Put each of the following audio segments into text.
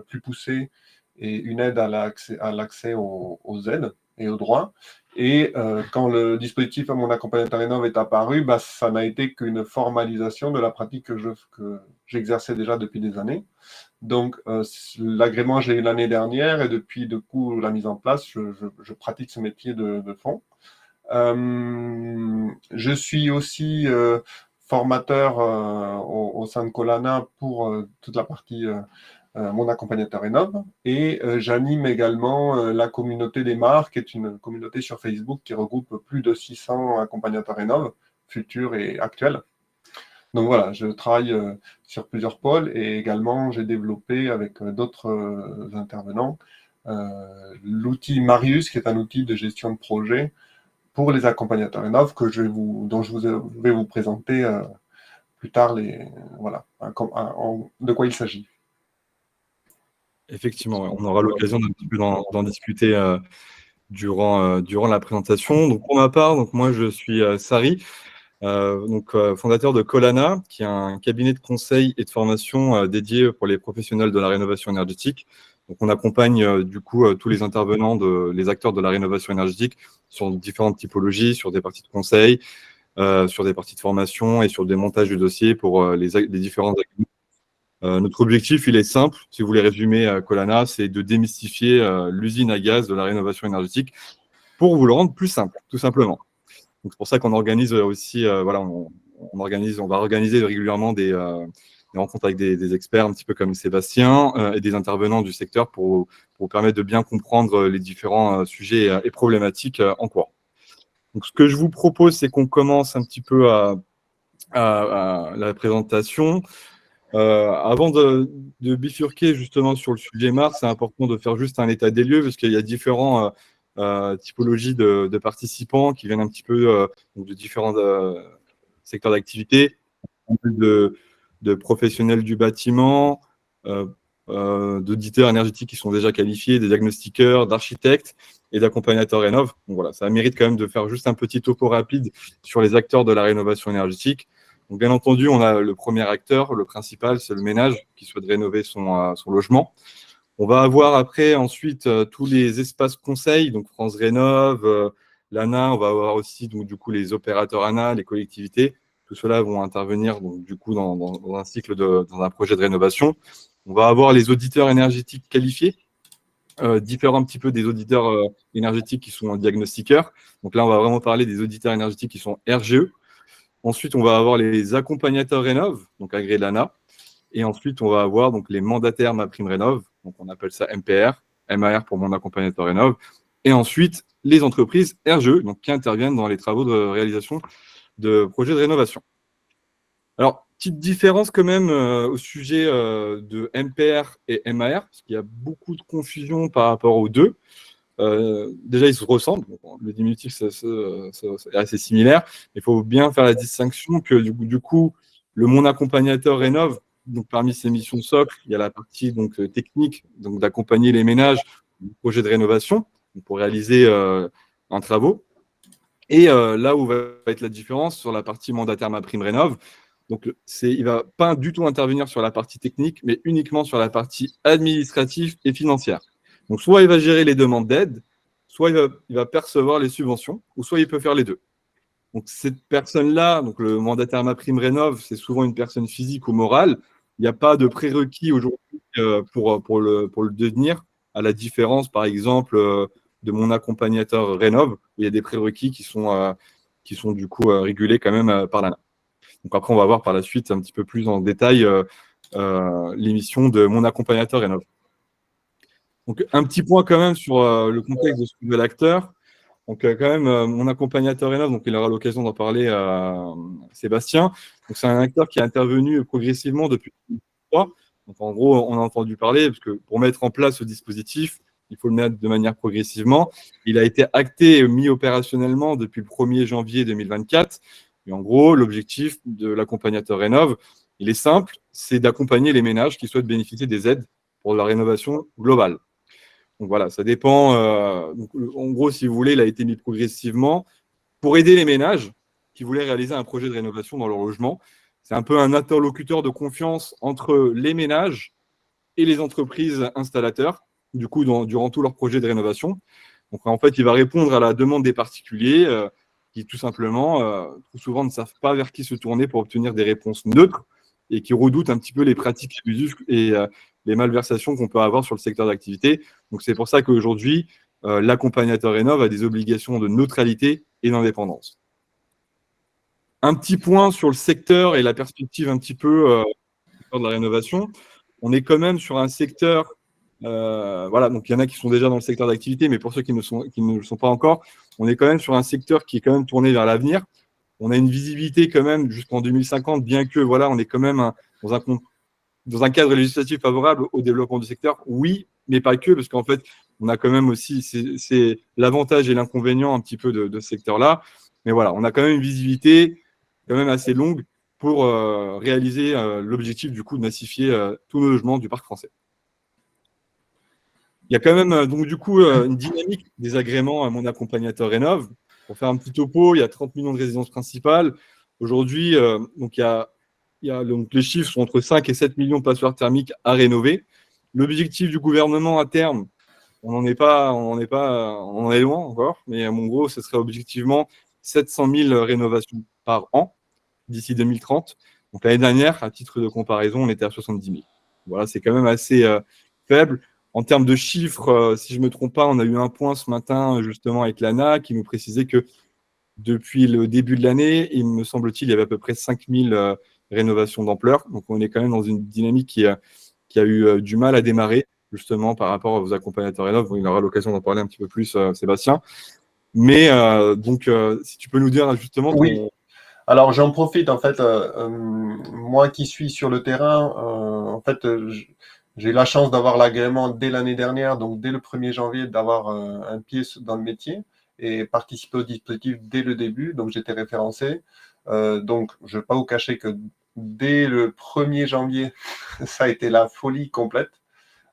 plus poussée et une aide à l'accès aux aides et aux droits. Et quand le dispositif à mon accompagnateur Rénov est apparu, ça n'a été qu'une formalisation de la pratique que j'exerçais déjà depuis des années. Donc, l'agrément, j'ai eu l'année dernière et depuis, du coup, la mise en place, je pratique ce métier de fond. Je suis aussi formateur au sein de Colana pour toute la partie mon accompagnateur Rénov. Et j'anime également la communauté des marques, qui est une communauté sur Facebook qui regroupe plus de 600 accompagnateurs Rénov, futurs et actuels. Donc voilà, je travaille sur plusieurs pôles et également j'ai développé avec d'autres intervenants l'outil Marius, qui est un outil de gestion de projet pour les accompagnateurs Rénov dont vais vous présenter plus tard voilà, de quoi il s'agit. Effectivement, on aura l'occasion d'un petit peu d'en discuter durant la présentation. Donc pour ma part, moi je suis Sari, fondateur de Colana, qui est un cabinet de conseil et de formation dédié pour les professionnels de la rénovation énergétique. Donc on accompagne tous les intervenants, les acteurs de la rénovation énergétique sur différentes typologies, sur des parties de conseil, sur des parties de formation et sur des montages de dossiers pour les différents acteurs. Notre objectif, il est simple, si vous voulez résumer Colana, c'est de démystifier l'usine à gaz de la rénovation énergétique pour vous le rendre plus simple, tout simplement. Donc c'est pour ça qu'on organise aussi, on va organiser régulièrement des rencontres avec des experts, un petit peu comme Sébastien, et des intervenants du secteur pour vous permettre de bien comprendre les différents sujets et problématiques en cours. Donc ce que je vous propose, c'est qu'on commence un petit peu à la présentation. Avant de bifurquer justement sur le sujet Mars, c'est important de faire juste un état des lieux parce qu'il y a différentes typologies de participants qui viennent un petit peu de différents secteurs d'activité, de professionnels du bâtiment, d'auditeurs énergétiques qui sont déjà qualifiés, des diagnostiqueurs, d'architectes et d'accompagnateurs rénov. Donc voilà, ça mérite quand même de faire juste un petit topo rapide sur les acteurs de la rénovation énergétique. Donc, bien entendu, on a le premier acteur, le principal, c'est le ménage qui souhaite rénover son logement. On va avoir après, ensuite, tous les espaces conseils, donc France Rénov, l'ANA, on va avoir aussi donc, du coup, les opérateurs ANA, les collectivités. Tout cela vont intervenir donc, du coup, dans un cycle, dans un projet de rénovation. On va avoir les auditeurs énergétiques qualifiés, différents un petit peu des auditeurs énergétiques qui sont diagnostiqueurs. Donc là, on va vraiment parler des auditeurs énergétiques qui sont RGE. Ensuite, on va avoir les accompagnateurs Rénov, donc agréés de l'ANA. Et ensuite, on va avoir donc, les mandataires MaPrimeRénov, donc on appelle ça MPR, MAR pour mon accompagnateur Rénov. Et ensuite, les entreprises RGE, donc qui interviennent dans les travaux de réalisation de projets de rénovation. Alors, petite différence quand même au sujet de MPR et MAR, parce qu'il y a beaucoup de confusion par rapport aux deux. Déjà, ils se ressemblent. Le diminutif, c'est assez similaire. Il faut bien faire la distinction que du coup, le mon accompagnateur Rénov, donc parmi ses missions socles, il y a la partie donc technique, donc d'accompagner les ménages au projet de rénovation pour réaliser un travaux. Et là où va être la différence sur la partie mandataire MaPrimeRénov, donc il ne va pas du tout intervenir sur la partie technique, mais uniquement sur la partie administrative et financière. Donc, soit il va gérer les demandes d'aide, soit il va percevoir les subventions, ou soit il peut faire les deux. Donc, cette personne-là, donc le mandataire MaPrimeRénov, c'est souvent une personne physique ou morale. Il n'y a pas de prérequis aujourd'hui pour le devenir, à la différence, par exemple, de mon accompagnateur Rénov, où il y a des prérequis qui sont du coup régulés quand même par l'ANA. Donc, après, on va voir par la suite un petit peu plus en détail l'émission de mon accompagnateur Rénov. Donc, un petit point quand même sur le contexte de ce nouvel acteur. Donc, quand même, mon accompagnateur Rénov, donc il aura l'occasion d'en parler à Sébastien. Donc, c'est un acteur qui est intervenu progressivement depuis 2003. Donc, en gros, on a entendu parler, parce que pour mettre en place ce dispositif, il faut le mettre de manière progressivement. Il a été acté et mis opérationnellement depuis le 1er janvier 2024. Et en gros, l'objectif de l'accompagnateur Rénov, il est simple, c'est d'accompagner les ménages qui souhaitent bénéficier des aides pour la rénovation globale. Donc voilà, ça dépend. Donc, en gros, si vous voulez, il a été mis progressivement pour aider les ménages qui voulaient réaliser un projet de rénovation dans leur logement. C'est un peu un interlocuteur de confiance entre les ménages et les entreprises installateurs, du coup, durant tout leur projet de rénovation. Donc, en fait, il va répondre à la demande des particuliers qui, tout simplement, trop souvent ne savent pas vers qui se tourner pour obtenir des réponses neutres et qui redoutent un petit peu les pratiques abusives et les malversations qu'on peut avoir sur le secteur d'activité. Donc, c'est pour ça qu'aujourd'hui, l'accompagnateur Rénov a des obligations de neutralité et d'indépendance. Un petit point sur le secteur et la perspective un petit peu de la rénovation. On est quand même sur un secteur, voilà, donc il y en a qui sont déjà dans le secteur d'activité, mais pour ceux qui ne le sont pas encore, on est quand même sur un secteur qui est quand même tourné vers l'avenir. On a une visibilité quand même jusqu'en 2050, bien que voilà, on est quand même dans un cadre législatif favorable au développement du secteur. Oui, mais pas que, parce qu'en fait, on a quand même aussi, c'est l'avantage et l'inconvénient un petit peu de ce secteur-là. Mais voilà, on a quand même une visibilité quand même assez longue pour réaliser l'objectif du coup de massifier tous nos logements du parc français. Il y a quand même donc du coup une dynamique des agréments à mon accompagnateur Rénov. Pour faire un petit topo, il y a 30 millions de résidences principales. Aujourd'hui, donc donc les chiffres sont entre 5 et 7 millions de passoires thermiques à rénover. L'objectif du gouvernement à terme, on en est loin encore, mais en gros, ce serait objectivement 700 000 rénovations par an d'ici 2030. Donc l'année dernière, à titre de comparaison, on était à 70 000. Voilà, c'est quand même assez faible. En termes de chiffres, si je ne me trompe pas, on a eu un point ce matin justement avec l'ANA qui nous précisait que depuis le début de l'année, il me semble-t-il, il y avait à peu près 5 000 rénovations d'ampleur. Donc on est quand même dans une dynamique qui a eu du mal à démarrer justement par rapport aux accompagnateurs Rénov. Il aura l'occasion d'en parler un petit peu plus, Sébastien. Mais donc, si tu peux nous dire justement Oui, alors j'en profite en fait, moi qui suis sur le terrain, en fait, j'ai eu la chance d'avoir l'agrément dès l'année dernière, donc dès le 1er janvier, d'avoir un pied dans le métier et participer au dispositif dès le début, donc j'étais référencé. Donc je ne vais pas vous cacher que dès le 1er janvier, ça a été la folie complète.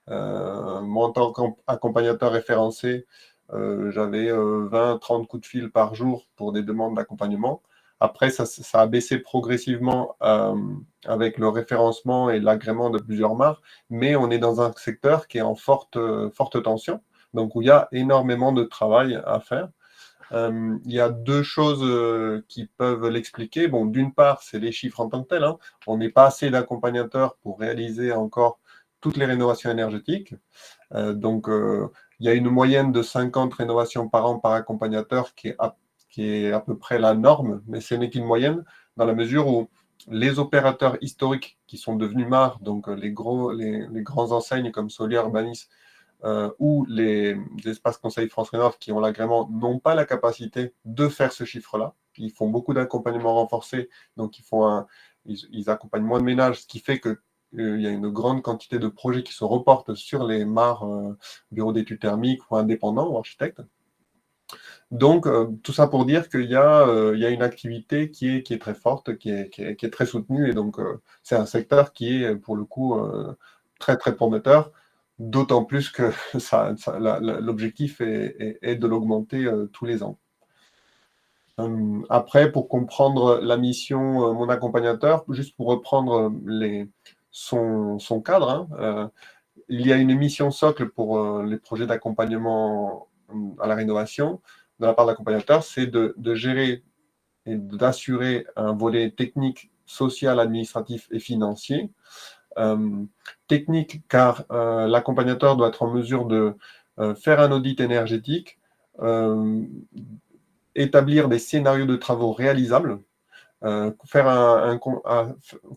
Moi, en tant qu'accompagnateur référencé, j'avais 20-30 coups de fil par jour pour des demandes d'accompagnement. Après, ça a baissé progressivement avec le référencement et l'agrément de plusieurs marques, mais on est dans un secteur qui est en forte tension, donc où il y a énormément de travail à faire. Il y a deux choses qui peuvent l'expliquer. Bon, d'une part, c'est les chiffres en tant que tels, hein. On n'est pas assez d'accompagnateurs pour réaliser encore toutes les rénovations énergétiques. Donc, il y a une moyenne de 50 rénovations par an par accompagnateur qui est à peu près la norme, mais ce n'est qu'une moyenne dans la mesure où les opérateurs historiques qui sont devenus MAR, donc les grands enseignes comme Solia, Urbanis, ou les espaces conseils France Rénov qui ont l'agrément n'ont pas la capacité de faire ce chiffre-là. Ils font beaucoup d'accompagnement renforcé, donc ils accompagnent moins de ménages, ce qui fait que il y a une grande quantité de projets qui se reportent sur les MAR, bureaux d'études thermiques ou indépendants ou architectes. Donc, tout ça pour dire qu'il y a une activité qui est très forte, qui est très soutenue, et donc c'est un secteur qui est pour le coup très très prometteur, d'autant plus que l'objectif est de l'augmenter tous les ans. Après, pour comprendre la mission, mon accompagnateur, juste pour reprendre son cadre, hein, il y a une mission socle pour les projets d'accompagnement à la rénovation de la part de l'accompagnateur, c'est de gérer et d'assurer un volet technique, social, administratif et financier. Technique, car l'accompagnateur doit être en mesure de faire un audit énergétique, établir des scénarios de travaux réalisables,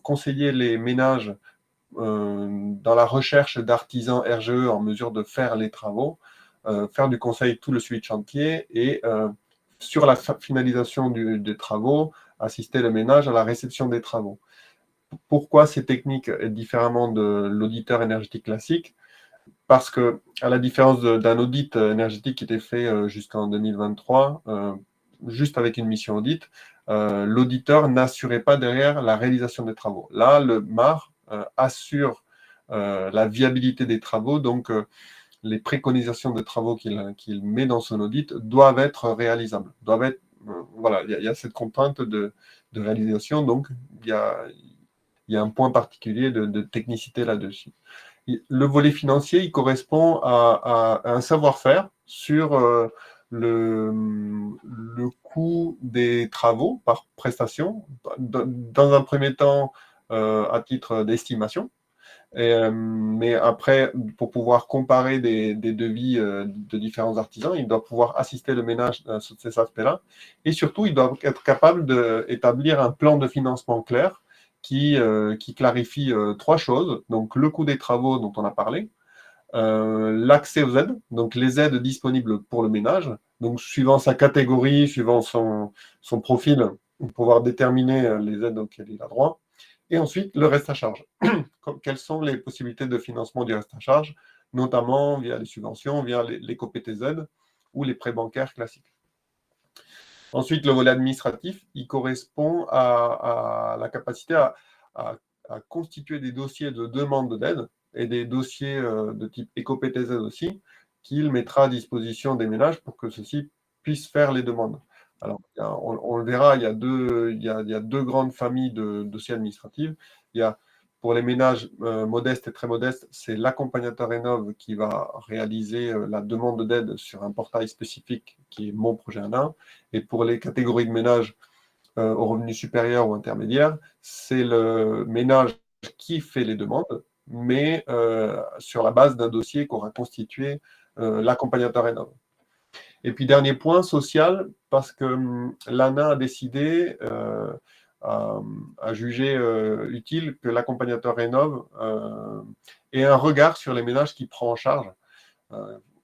conseiller les ménages dans la recherche d'artisans RGE en mesure de faire les travaux, faire du conseil tout le suivi de chantier et sur la finalisation des travaux, assister le ménage à la réception des travaux. Pourquoi ces techniques différemment de l'auditeur énergétique classique? Parce que, à la différence d'un audit énergétique qui était fait jusqu'en 2023, juste avec une mission audit, l'auditeur n'assurait pas derrière la réalisation des travaux. Là, le MAR assure la viabilité des travaux, donc les préconisations de travaux qu'il met dans son audit doivent être réalisables. Voilà, il y a cette contrainte de réalisation, donc il y a un point particulier de technicité là-dessus. Le volet financier, il correspond à un savoir-faire sur le coût des travaux par prestation, dans un premier temps à titre d'estimation. Mais après, pour pouvoir comparer des devis de différents artisans, il doit pouvoir assister le ménage sur ces aspects-là. Et surtout, il doit être capable d'établir un plan de financement clair qui clarifie trois choses. Donc, le coût des travaux dont on a parlé, l'accès aux aides, donc les aides disponibles pour le ménage, donc suivant sa catégorie, suivant son profil, pour pouvoir déterminer les aides auxquelles il a droit. Et ensuite, le reste à charge. Quelles sont les possibilités de financement du reste à charge, notamment via les subventions, via l'éco-PTZ ou les prêts bancaires classiques. Ensuite, le volet administratif, il correspond à la capacité à constituer des dossiers de demande d'aide et des dossiers de type éco-PTZ aussi, qu'il mettra à disposition des ménages pour que ceux-ci puissent faire les demandes. Alors, on le verra, il y a deux grandes familles de dossiers administratifs. Il y a, pour les ménages modestes et très modestes, c'est l'accompagnateur Rénov qui va réaliser la demande d'aide sur un portail spécifique qui est Mon Projet ANA. Et pour les catégories de ménages aux revenus supérieurs ou intermédiaires, c'est le ménage qui fait les demandes, mais sur la base d'un dossier qu'aura constitué l'accompagnateur Rénov. Et puis, dernier point, social, parce que l'ANA a décidé, a jugé utile que l'accompagnateur Rénov ait un regard sur les ménages qu'il prend en charge.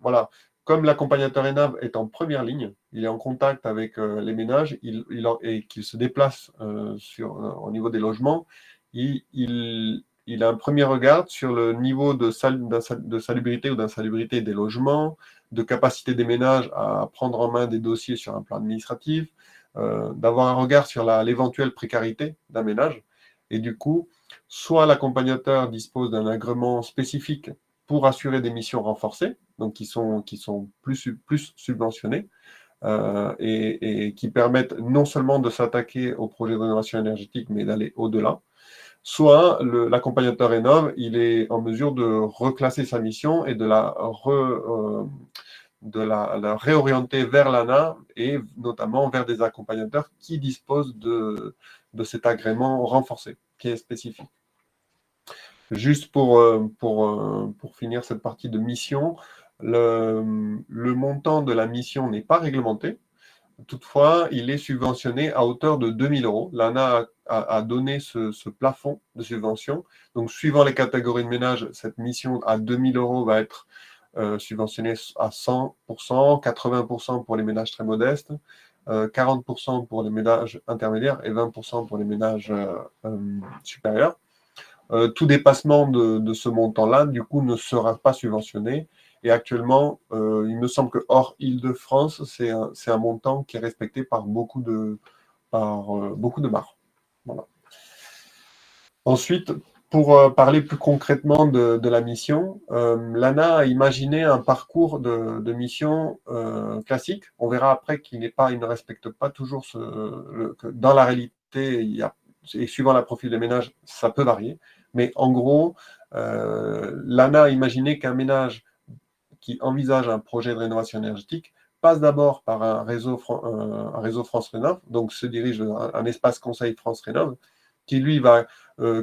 Voilà. Comme l'accompagnateur Rénov est en première ligne, il est en contact avec les ménages et qu'il se déplace au niveau des logements, il a un premier regard sur le niveau de salubrité ou d'insalubrité des logements, de capacité des ménages à prendre en main des dossiers sur un plan administratif, d'avoir un regard sur l'éventuelle précarité d'un ménage. Et du coup, soit l'accompagnateur dispose d'un agrément spécifique pour assurer des missions renforcées, donc qui sont plus subventionnées, et qui permettent non seulement de s'attaquer au projet de rénovation énergétique, mais d'aller au-delà. Soit l'accompagnateur Rénov, il est en mesure de reclasser sa mission et de la réorienter vers l'ANA et notamment vers des accompagnateurs qui disposent de cet agrément renforcé, qui est spécifique. Juste pour finir cette partie de mission, le montant de la mission n'est pas réglementé. Toutefois, il est subventionné à hauteur de 2 000 euros. L'ANA a donné ce plafond de subvention. Donc, suivant les catégories de ménages, cette mission à 2 000 euros va être subventionnée à 100%, 80% pour les ménages très modestes, 40% pour les ménages intermédiaires et 20% pour les ménages supérieurs. Tout dépassement de ce montant-là, du coup, ne sera pas subventionné. Et actuellement, il me semble que hors Île-de-France, c'est un montant qui est respecté par beaucoup de mares. Voilà. Ensuite, pour parler plus concrètement de la mission, l'ANA a imaginé un parcours de mission classique. On verra après il ne respecte pas toujours dans la réalité, et suivant le profil des ménages, ça peut varier. Mais en gros, l'ANA a imaginé qu'un ménage qui envisage un projet de rénovation énergétique passe d'abord par un réseau France Rénov, donc se dirige vers un espace conseil France Rénov, qui lui va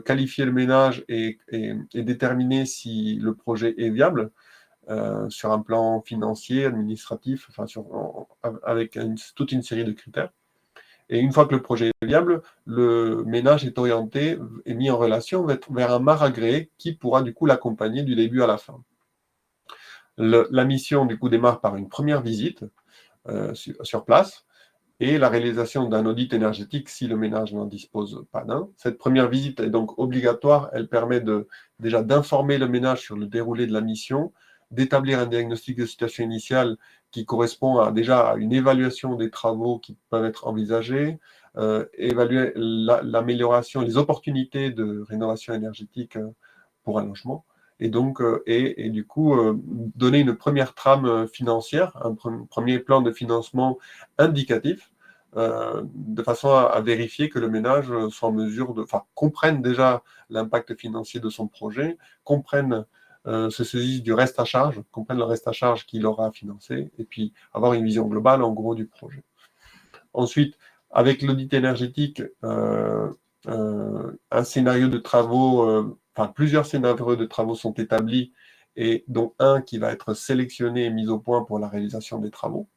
qualifier le ménage et déterminer si le projet est viable sur un plan financier, administratif, enfin avec toute une série de critères. Et une fois que le projet est viable, le ménage est orienté et mis en relation vers un MAR agréé qui pourra du coup l'accompagner du début à la fin. La mission du coup démarre par une première visite sur place et la réalisation d'un audit énergétique si le ménage n'en dispose pas d'un. Cette première visite est donc obligatoire. Elle permet déjà d'informer le ménage sur le déroulé de la mission, d'établir un diagnostic de situation initiale qui correspond déjà à une évaluation des travaux qui peuvent être envisagés, évaluer l'amélioration, les opportunités de rénovation énergétique pour un logement, et donc et du coup donner une première trame financière, un premier plan de financement indicatif, de façon à vérifier que le ménage soit en mesure comprenne déjà l'impact financier de son projet, comprenne se saisisse du reste à charge, comprenne le reste à charge qu'il aura à financer, et puis avoir une vision globale, en gros, du projet. Ensuite, avec l'audit énergétique, un scénario de travaux, enfin plusieurs scénarios de travaux sont établis, et dont un qui va être sélectionné et mis au point pour la réalisation des travaux.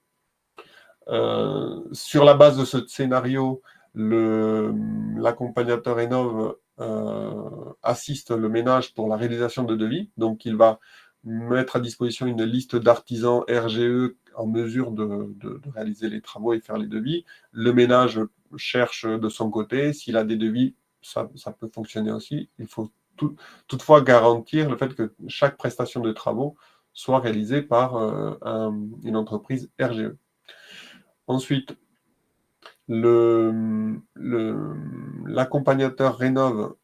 Sur la base de ce scénario, l'accompagnateur Rénov assiste le ménage pour la réalisation de devis. Donc, il va mettre à disposition une liste d'artisans RGE en mesure de réaliser les travaux et faire les devis. Le ménage cherche de son côté. S'il a des devis, ça peut fonctionner aussi. Il faut toutefois garantir le fait que chaque prestation de travaux soit réalisée par une entreprise RGE. Ensuite, l'accompagnateur Rénov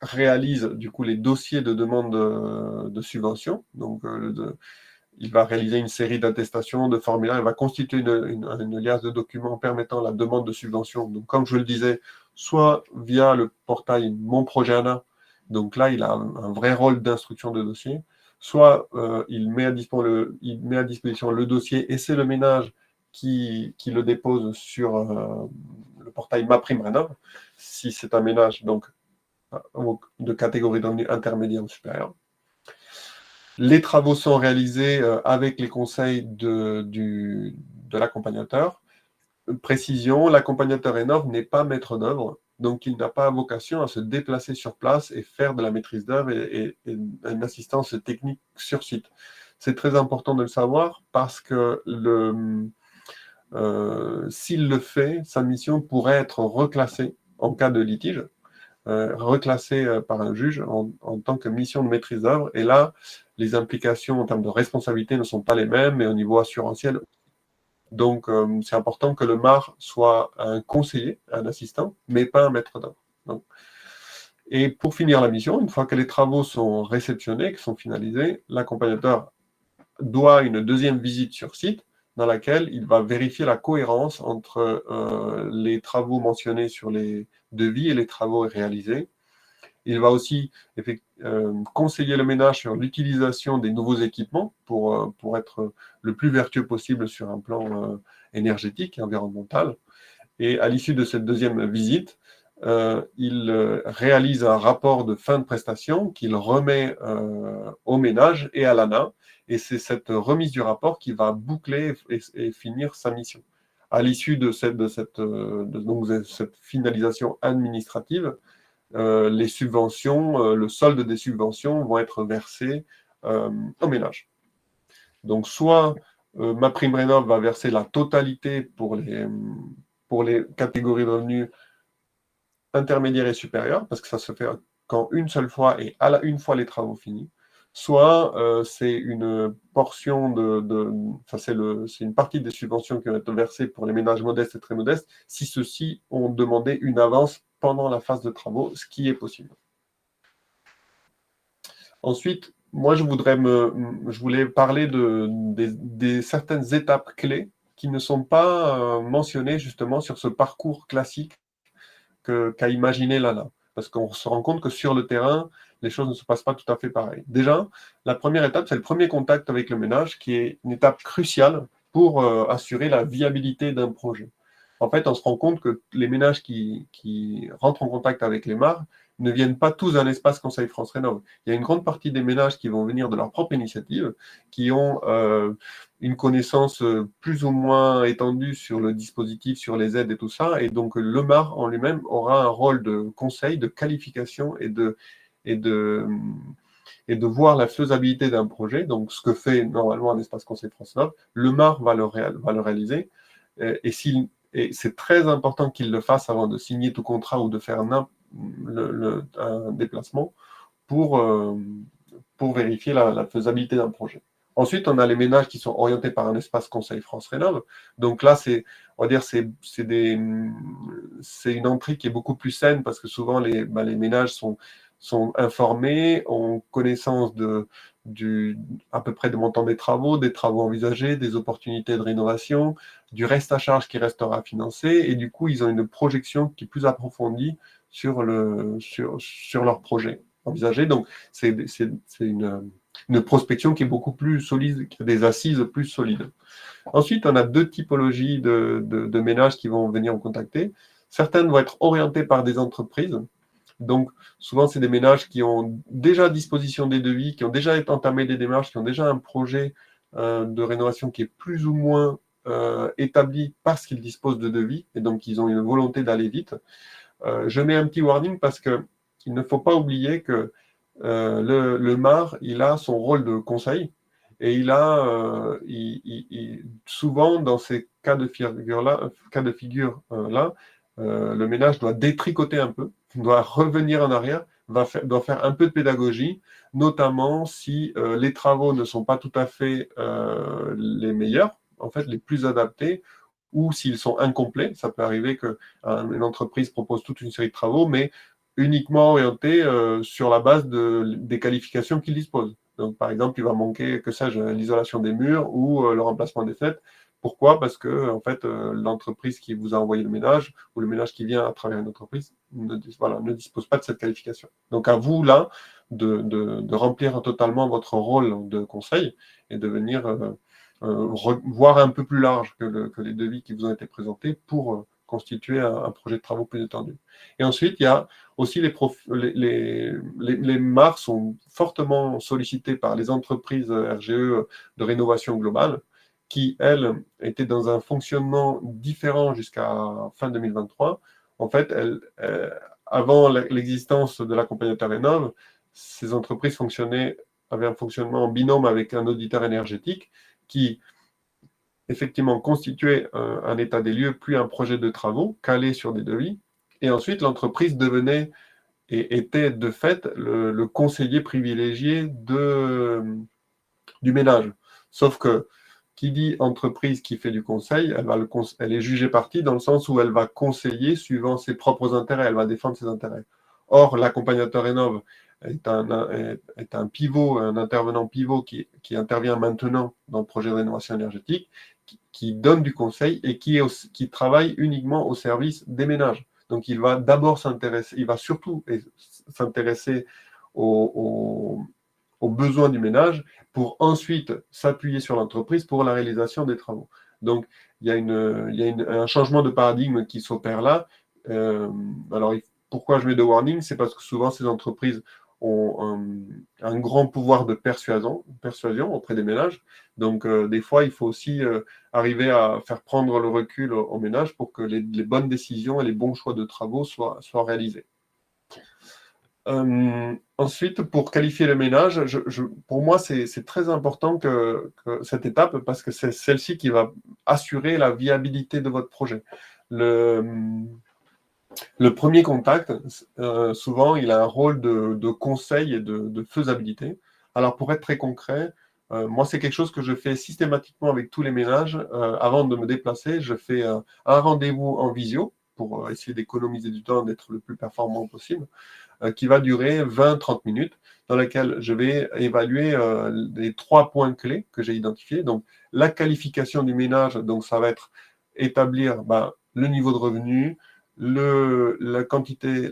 réalise du coup les dossiers de demande de subvention. Donc, il va réaliser une série d'attestations, de formulaires, il va constituer une liasse de documents permettant la demande de subvention. Donc, comme je le disais, soit via le portail Mon Projet ANA, donc là, il a un vrai rôle d'instruction de dossier, soit il met à disposition le dossier et c'est le ménage qui le dépose sur le portail MaPrimeRénov, si c'est un ménage donc de catégorie de revenus intermédiaire ou supérieur. Les travaux sont réalisés avec les conseils de l'accompagnateur. Précision, l'accompagnateur Rénov n'est pas maître d'œuvre, donc il n'a pas vocation à se déplacer sur place et faire de la maîtrise d'œuvre et une assistance technique sur site. C'est très important de le savoir parce que s'il le fait, sa mission pourrait être reclassée en cas de litige, reclassée par un juge en tant que mission de maîtrise d'œuvre. Et là, les implications en termes de responsabilité ne sont pas les mêmes, mais au niveau assurantiel. Donc, c'est important que le MAR soit un conseiller, un assistant, mais pas un maître d'œuvre. Et pour finir la mission, une fois que les travaux sont réceptionnés, qu'ils sont finalisés, l'accompagnateur doit une deuxième visite sur site dans laquelle il va vérifier la cohérence entre les travaux mentionnés sur les devis et les travaux réalisés. Il va aussi conseiller le ménage sur l'utilisation des nouveaux équipements pour être le plus vertueux possible sur un plan énergétique et environnemental. Et à l'issue de cette deuxième visite, il réalise un rapport de fin de prestation qu'il remet au ménage et à l'ANA. Et c'est cette remise du rapport qui va boucler et finir sa mission. À l'issue de cette finalisation administrative, les subventions, le solde des subventions vont être versés au ménage. Donc, soit MaPrimeRénov va verser la totalité pour les catégories de revenus intermédiaires et supérieurs, parce que ça se fait qu'en une seule fois et une fois les travaux finis, soit c'est une portion c'est une partie des subventions qui vont être versées pour les ménages modestes et très modestes, si ceux-ci ont demandé une avance pendant la phase de travaux, ce qui est possible. Ensuite, moi, je voulais parler des certaines étapes clés qui ne sont pas mentionnées justement sur ce parcours classique qu'a imaginé l'ANA. Parce qu'on se rend compte que sur le terrain, les choses ne se passent pas tout à fait pareil. Déjà, la première étape, c'est le premier contact avec le ménage, qui est une étape cruciale pour assurer la viabilité d'un projet. En fait, on se rend compte que les ménages qui rentrent en contact avec les MAR ne viennent pas tous d'un espace Conseil France Rénov. Il y a une grande partie des ménages qui vont venir de leur propre initiative, qui ont une connaissance plus ou moins étendue sur le dispositif, sur les aides et tout ça. Et donc, le MAR en lui-même aura un rôle de conseil, de qualification et de voir la faisabilité d'un projet. Donc, ce que fait normalement un espace Conseil France Rénov, le MAR va le réaliser. Et c'est très important qu'il le fasse avant de signer tout contrat ou de faire un déplacement pour vérifier la faisabilité d'un projet. Ensuite, on a les ménages qui sont orientés par un espace Conseil France Rénov. Donc là, on va dire, c'est une entrée qui est beaucoup plus saine parce que souvent, les ménages sont informés, ont connaissance à peu près du montant des travaux envisagés, des opportunités de rénovation, du reste à charge qui restera financé, et du coup, ils ont une projection qui est plus approfondie sur leur projet. envisagées. Donc, c'est une prospection qui est beaucoup plus solide, qui a des assises plus solides. Ensuite, on a deux typologies de ménages qui vont venir vous contacter. Certaines vont être orientées par des entreprises. Donc, souvent, c'est des ménages qui ont déjà à disposition des devis, qui ont déjà entamé des démarches, qui ont déjà un projet de rénovation qui est plus ou moins établi parce qu'ils disposent de devis, et donc ils ont une volonté d'aller vite. Je mets un petit warning parce qu'il ne faut pas oublier que le MAR, il a son rôle de conseil, et il a souvent dans ces cas de figure-là, le ménage doit détricoter un peu, doit revenir en arrière, doit faire un peu de pédagogie, notamment si les travaux ne sont pas tout à fait les meilleurs, en fait les plus adaptés, ou s'ils sont incomplets. Ça peut arriver qu'une entreprise propose toute une série de travaux, mais uniquement orientés sur la base des qualifications qu'il dispose. Donc, par exemple, il va manquer, que sais-je, l'isolation des murs ou le remplacement des fenêtres. Pourquoi? Parce que en fait, l'entreprise qui vous a envoyé le ménage ou le ménage qui vient à travers une entreprise ne dispose pas de cette qualification. Donc, à vous, là, de remplir totalement votre rôle de conseil et de venir voir un peu plus large que les devis qui vous ont été présentés pour constituer un projet de travaux plus étendu. Et ensuite, il y a aussi les MAR sont fortement sollicités par les entreprises RGE de rénovation globale qui, elles, étaient dans un fonctionnement différent jusqu'à fin 2023. En fait, avant l'existence de l'accompagnateur Rénov', ces entreprises avaient un fonctionnement en binôme avec un auditeur énergétique qui, effectivement, constituait un état des lieux, puis un projet de travaux calé sur des devis. Et ensuite, l'entreprise devenait et était de fait le conseiller privilégié du ménage. Sauf que qui dit entreprise qui fait du conseil, elle est jugée partie dans le sens où elle va conseiller suivant ses propres intérêts, elle va défendre ses intérêts. Or, l'accompagnateur Rénov' est un pivot, un intervenant pivot qui intervient maintenant dans le projet de rénovation énergétique, qui donne du conseil et qui travaille uniquement au service des ménages. Donc, il va d'abord s'intéresser, il va surtout s'intéresser aux besoins du ménage pour ensuite s'appuyer sur l'entreprise pour la réalisation des travaux. Donc, il y a un changement de paradigme qui s'opère là. Alors, pourquoi je mets de warning? C'est parce que souvent, ces entreprises ont un grand pouvoir de persuasion auprès des ménages. Donc, des fois, il faut aussi arriver à faire prendre le recul aux ménages pour que les bonnes décisions et les bons choix de travaux soient réalisés. Ensuite, pour qualifier le ménage, pour moi, c'est très important que cette étape, parce que c'est celle-ci qui va assurer la viabilité de votre projet. Le premier contact, souvent, il a un rôle de conseil et de faisabilité. Alors, pour être très concret, moi, c'est quelque chose que je fais systématiquement avec tous les ménages. Avant de me déplacer, je fais un rendez-vous en visio pour essayer d'économiser du temps, d'être le plus performant possible, qui va durer 20-30 minutes, dans laquelle je vais évaluer les 3 points clés que j'ai identifiés. Donc, la qualification du ménage, donc ça va être établir le niveau de revenu, la quantité,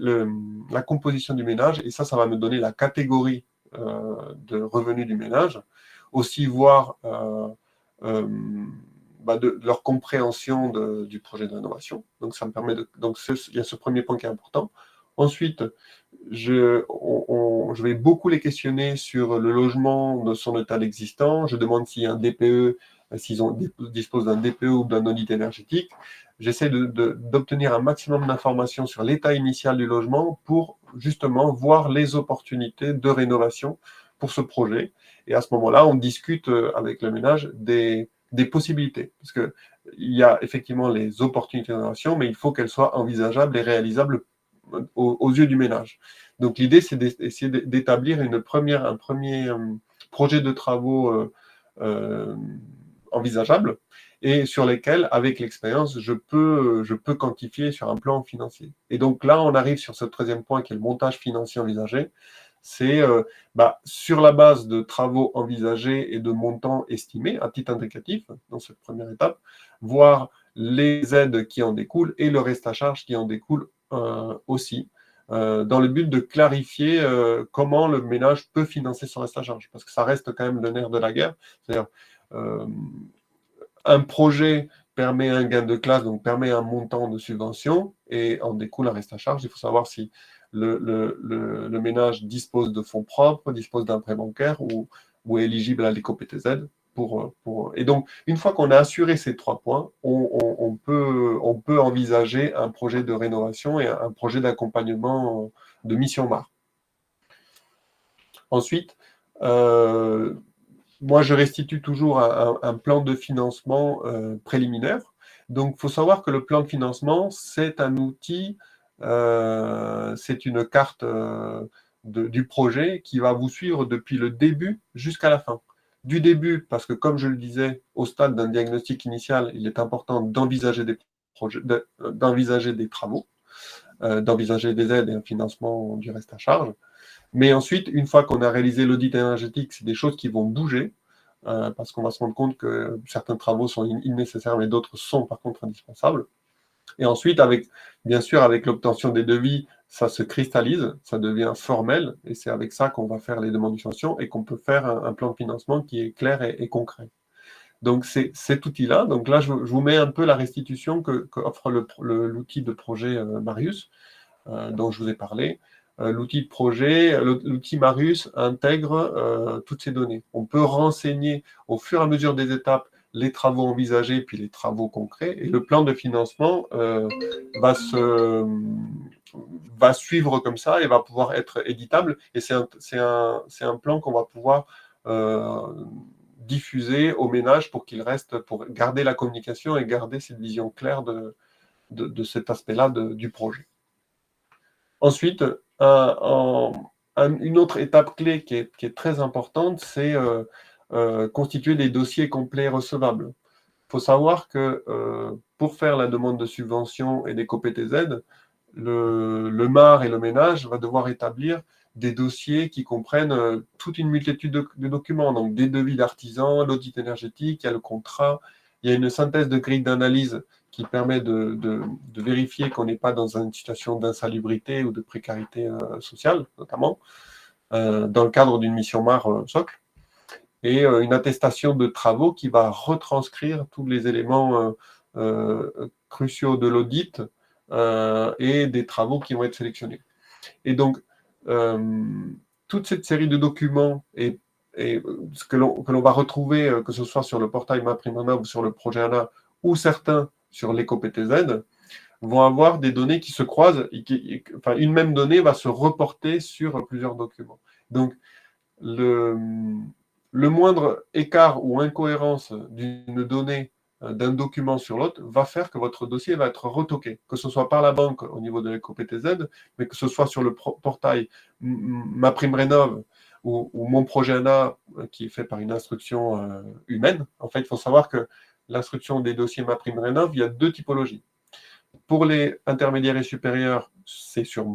la composition du ménage, et ça va me donner la catégorie de revenus du ménage. Aussi voir de leur compréhension du projet de rénovation. Donc, ça me permet donc, il y a ce premier point qui est important. Ensuite, je vais beaucoup les questionner sur le logement, de son état existant. Je demande s'il y a un DPE, s'ils disposent d'un DPE ou d'un audit énergétique. J'essaie d'obtenir un maximum d'informations sur l'état initial du logement pour justement voir les opportunités de rénovation pour ce projet. Et à ce moment-là, on discute avec le ménage des possibilités. Parce qu'il y a effectivement les opportunités de rénovation, mais il faut qu'elles soient envisageables et réalisables aux yeux du ménage. Donc l'idée, c'est d'essayer d'établir un premier projet de travaux envisageable et sur lesquels, avec l'expérience, je peux quantifier sur un plan financier. Et donc là, on arrive sur ce troisième point qui est le montage financier envisagé. C'est sur la base de travaux envisagés et de montants estimés à titre indicatif, dans cette première étape, voir les aides qui en découlent et le reste à charge qui en découle aussi, dans le but de clarifier comment le ménage peut financer son reste à charge, parce que ça reste quand même le nerf de la guerre. C'est-à-dire, un projet permet un gain de classe, donc permet un montant de subvention, et en découle un reste à charge. Il faut savoir si le ménage dispose de fonds propres, dispose d'un prêt bancaire ou est éligible à l'éco-PTZ. Et donc, une fois qu'on a assuré ces 3 points, on peut envisager un projet de rénovation et un projet d'accompagnement de mission MAR. Ensuite, moi, je restitue toujours un plan de financement préliminaire. Donc, il faut savoir que le plan de financement, c'est un outil, c'est une carte du projet qui va vous suivre depuis le début jusqu'à la fin. Du début, parce que comme je le disais, au stade d'un diagnostic initial, il est important d'envisager des projets, d'envisager des travaux, d'envisager des aides et un financement du reste à charge. Mais ensuite, une fois qu'on a réalisé l'audit énergétique, c'est des choses qui vont bouger, parce qu'on va se rendre compte que certains travaux sont nécessaires, mais d'autres sont par contre indispensables. Et ensuite, bien sûr, avec l'obtention des devis, ça se cristallise, ça devient formel, et c'est avec ça qu'on va faire les demandes de subvention et qu'on peut faire un plan de financement qui est clair et concret. Donc, c'est cet outil-là. Donc là, je vous mets un peu la restitution que offre l'outil de projet Marius, dont je vous ai parlé. L'outil de projet, l'outil Marius intègre toutes ces données. On peut renseigner au fur et à mesure des étapes les travaux envisagés, puis les travaux concrets, et le plan de financement va suivre comme ça et va pouvoir être éditable. Et c'est un plan qu'on va pouvoir diffuser aux ménages pour qu'il reste, pour garder la communication et garder cette vision claire de cet aspect-là du projet. Ensuite, une autre étape clé qui est très importante, c'est constituer des dossiers complets et recevables. Il faut savoir que pour faire la demande de subvention et des COPTZ, le MAR et le ménage va devoir établir des dossiers qui comprennent toute une multitude de documents, donc des devis d'artisans, l'audit énergétique, il y a le contrat, il y a une synthèse de grille d'analyse qui permet de vérifier qu'on n'est pas dans une situation d'insalubrité ou de précarité sociale, notamment, dans le cadre d'une mission MAR socle, et une attestation de travaux qui va retranscrire tous les éléments cruciaux de l'audit et des travaux qui vont être sélectionnés. Et donc, toute cette série de documents et ce que l'on va retrouver, que ce soit sur le portail MaPrimeRénov' ou sur le projet ANA, ou certains sur l'éco-PTZ, vont avoir des données qui se croisent, enfin, une même donnée va se reporter sur plusieurs documents. Donc, le moindre écart ou incohérence d'une donnée d'un document sur l'autre va faire que votre dossier va être retoqué, que ce soit par la banque au niveau de l'éco-PTZ, mais que ce soit sur le portail MaPrimeRénov' ou mon projet ANA qui est fait par une instruction humaine. En fait, il faut savoir que l'instruction des dossiers MaPrimeRénov', il y a 2 typologies. Pour les intermédiaires et supérieurs, c'est sur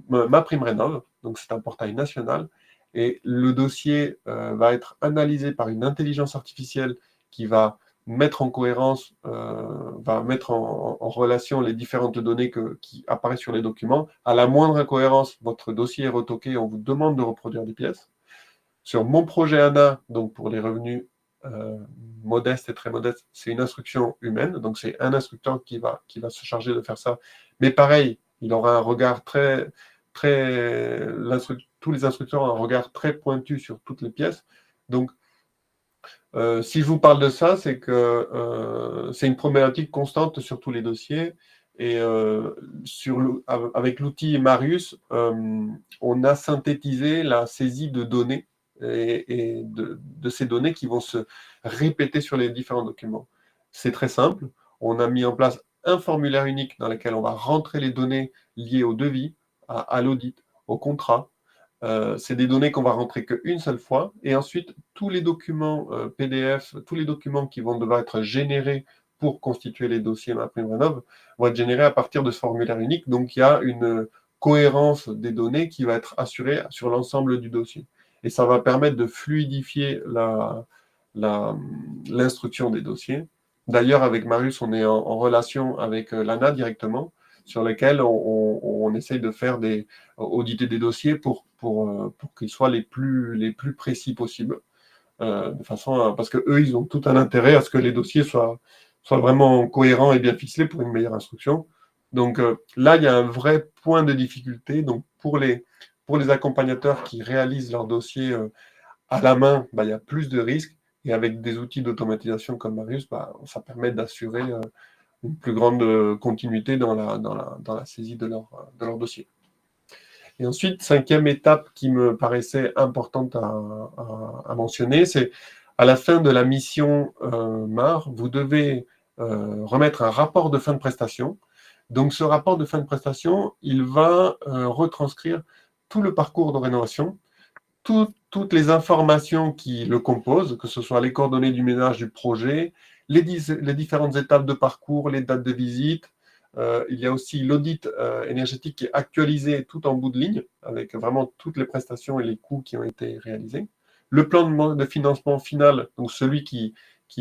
MaPrimeRénov', donc c'est un portail national, et le dossier va être analysé par une intelligence artificielle qui va mettre en cohérence, va mettre en relation les différentes données qui apparaissent sur les documents. À la moindre incohérence, votre dossier est retoqué et on vous demande de reproduire des pièces. Sur mon projet ANA, donc pour les revenus modestes et très modestes, c'est une instruction humaine, donc c'est un instructeur qui va se charger de faire ça. Mais pareil, il aura un regard tous les instructeurs ont un regard très pointu sur toutes les pièces. Donc, si je vous parle de ça, c'est que c'est une problématique constante sur tous les dossiers. Et avec l'outil Marius, on a synthétisé la saisie de données et de ces données qui vont se répéter sur les différents documents. C'est très simple. On a mis en place un formulaire unique dans lequel on va rentrer les données liées au devis, à l'audit, au contrat. C'est des données qu'on va rentrer qu'une seule fois. Et ensuite, tous les documents PDF, tous les documents qui vont devoir être générés pour constituer les dossiers MaPrimeRénov' vont être générés à partir de ce formulaire unique. Donc, il y a une cohérence des données qui va être assurée sur l'ensemble du dossier. Et ça va permettre de fluidifier l'instruction des dossiers. D'ailleurs, avec Marius, on est en relation avec l'ANA directement. sur lesquels on essaye de faire auditer des dossiers pour qu'ils soient les plus précis possibles. De façon parce qu'eux, ils ont tout un intérêt à ce que les dossiers soient vraiment cohérents et bien ficelés pour une meilleure instruction. Donc là, il y a un vrai point de difficulté. Donc pour les accompagnateurs qui réalisent leur dossier à la main, il y a plus de risques. Et avec des outils d'automatisation comme Marius, ça permet d'assurer une plus grande continuité dans la saisie de leur dossier. Et ensuite, cinquième étape qui me paraissait importante à mentionner, c'est à la fin de la mission MAR, vous devez remettre un rapport de fin de prestation. Donc ce rapport de fin de prestation, il va retranscrire tout le parcours de rénovation, toutes les informations qui le composent, que ce soit les coordonnées du ménage du projet, les différentes étapes de parcours, les dates de visite. Il y a aussi l'audit énergétique qui est actualisé tout en bout de ligne, avec vraiment toutes les prestations et les coûts qui ont été réalisés. Le plan de financement final, donc celui qui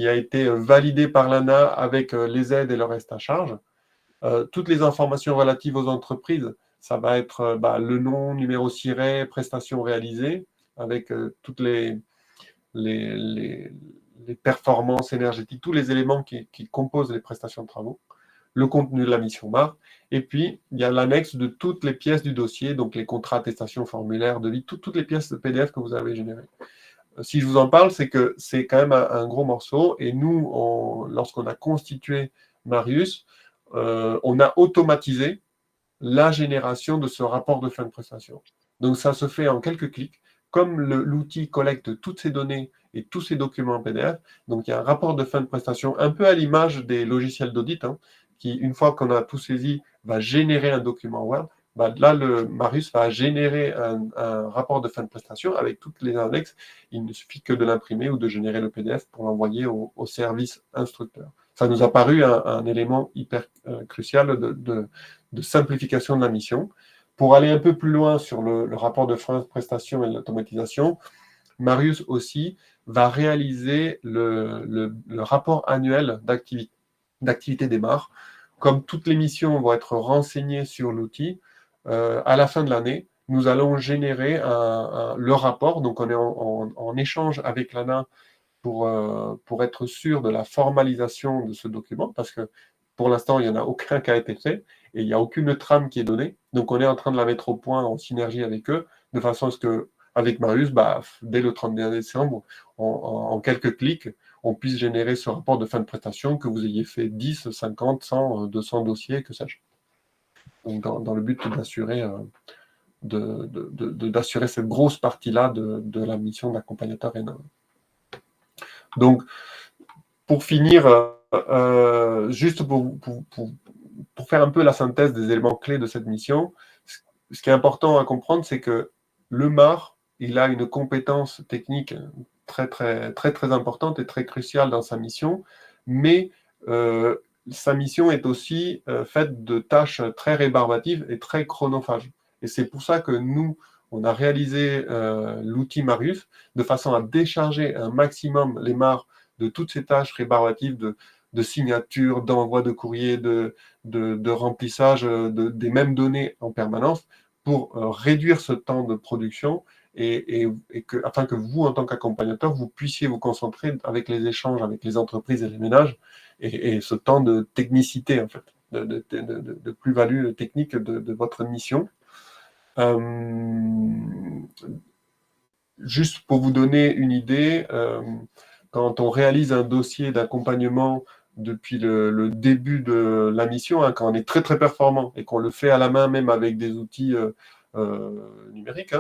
a été validé par l'ANA avec les aides et le reste à charge. Toutes les informations relatives aux entreprises, ça va être le nom, numéro SIRET, prestations réalisées, avec toutes les performances énergétiques, tous les éléments qui composent les prestations de travaux, le contenu de la mission MAR, et puis il y a l'annexe de toutes les pièces du dossier, donc les contrats, attestations, formulaires, devis, toutes les pièces de PDF que vous avez générées. Si je vous en parle, c'est que c'est quand même un gros morceau, et nous, lorsqu'on a constitué Marius, on a automatisé la génération de ce rapport de fin de prestation. Donc ça se fait en quelques clics. Comme l'outil collecte toutes ces données et tous ces documents en PDF, donc il y a un rapport de fin de prestation un peu à l'image des logiciels d'audit, qui, une fois qu'on a tout saisi, va générer un document Word. Là, le Marius va générer un rapport de fin de prestation avec toutes les annexes. Il ne suffit que de l'imprimer ou de générer le PDF pour l'envoyer au service instructeur. Ça nous a paru un élément hyper crucial de simplification de la mission. Pour aller un peu plus loin sur le rapport de fin de prestation et l'automatisation, Marius aussi va réaliser le rapport annuel d'activité des MAR. Comme toutes les missions vont être renseignées sur l'outil, à la fin de l'année, nous allons générer le rapport. Donc, on est en échange avec l'ANA pour être sûr de la formalisation de ce document, parce que pour l'instant, il n'y en a aucun qui a été fait, et il n'y a aucune trame qui est donnée. Donc, on est en train de la mettre au point en synergie avec eux, de façon à ce que, avec Marius, dès le 31 décembre, en quelques clics, on puisse générer ce rapport de fin de prestation, que vous ayez fait 10, 50, 100, 200 dossiers, que sais-je. Donc, dans le but d'assurer d'assurer cette grosse partie-là de la mission d'accompagnateur Rénov. Donc, pour finir, juste pour faire un peu la synthèse des éléments clés de cette mission, ce qui est important à comprendre, c'est que le MAR, il a une compétence technique très, très, très, très importante et très cruciale dans sa mission, mais sa mission est aussi faite de tâches très rébarbatives et très chronophages. Et c'est pour ça que nous, on a réalisé l'outil Marius de façon à décharger un maximum les MAR de toutes ces tâches rébarbatives de signature, d'envoi de courrier, de remplissage des mêmes données en permanence pour réduire ce temps de production afin que vous, en tant qu'accompagnateur, vous puissiez vous concentrer avec les échanges avec les entreprises et les ménages et ce temps de technicité, en fait, de plus-value technique de votre mission. Juste pour vous donner une idée, quand on réalise un dossier d'accompagnement depuis le début de la mission, quand on est très très performant et qu'on le fait à la main, même avec des outils numériques,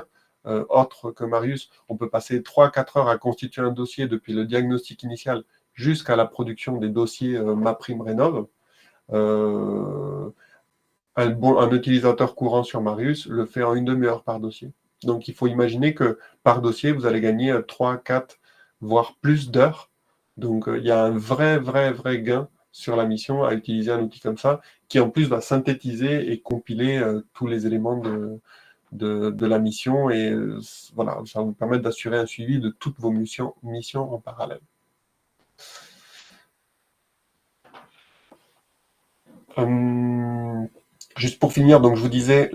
autres que Marius, on peut passer 3-4 heures à constituer un dossier depuis le diagnostic initial jusqu'à la production des dossiers MaPrimeRénov'. Un utilisateur courant sur Marius le fait en une demi-heure par dossier. Donc, il faut imaginer que par dossier, vous allez gagner 3, 4, voire plus d'heures. Donc, il y a un vrai gain sur la mission à utiliser un outil comme ça, qui en plus va synthétiser et compiler tous les éléments de la mission. Et voilà, ça va vous permettre d'assurer un suivi de toutes vos missions en parallèle. Juste pour finir, donc je vous disais,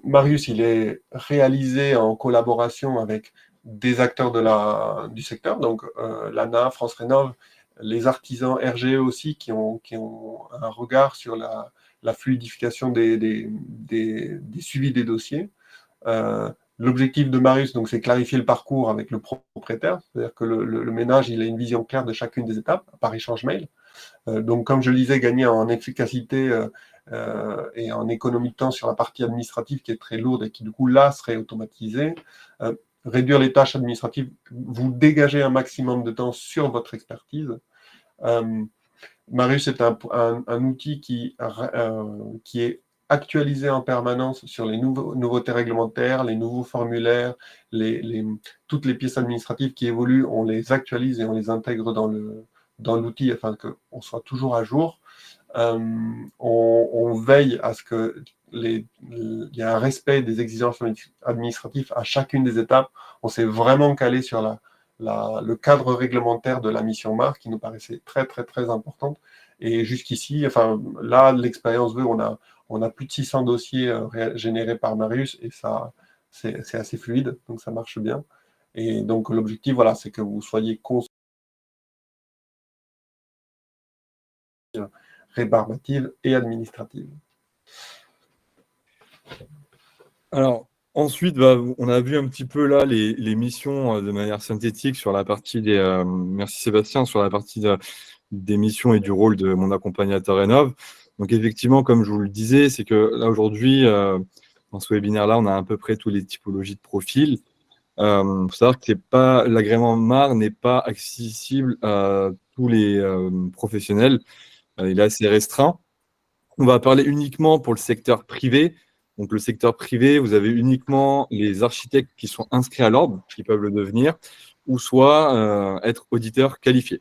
Marius, il est réalisé en collaboration avec des acteurs du secteur, donc l'ANA, France Rénov, les artisans RGE aussi, qui ont un regard sur la fluidification des suivis des dossiers. L'objectif de Marius, donc, c'est clarifier le parcours avec le propriétaire, c'est-à-dire que le ménage, il a une vision claire de chacune des étapes par échange mail. Donc, comme je le disais, gagner en efficacité et en économie de temps sur la partie administrative qui est très lourde et qui, du coup, là, serait automatisée. Réduire les tâches administratives, vous dégagez un maximum de temps sur votre expertise. Marius est un outil qui est actualisé en permanence sur les nouveautés réglementaires, les nouveaux formulaires, toutes les pièces administratives qui évoluent, on les actualise et on les intègre dans l'outil afin qu'on soit toujours à jour. On veille à ce qu'il y ait un respect des exigences administratives à chacune des étapes. On s'est vraiment calé sur le cadre réglementaire de la mission marque qui nous paraissait très, très, très importante. Et jusqu'ici, enfin, là, l'expérience veut, on a plus de 600 dossiers générés par Marius et ça, c'est assez fluide, donc ça marche bien. Et donc, l'objectif, voilà, c'est que vous soyez rébarbative et administrative. Alors, ensuite, on a vu un petit peu là les missions de manière synthétique sur la partie des. Merci Sébastien, sur la partie des missions et du rôle de mon accompagnateur Rénov. Donc, effectivement, comme je vous le disais, c'est que là, aujourd'hui, dans ce webinaire-là, on a à peu près toutes les typologies de profils. Il faut savoir que l'agrément MAR n'est pas accessible à tous les professionnels. Il est assez restreint. On va parler uniquement pour le secteur privé. Donc, le secteur privé, vous avez uniquement les architectes qui sont inscrits à l'ordre, qui peuvent le devenir, ou soit être auditeurs qualifiés.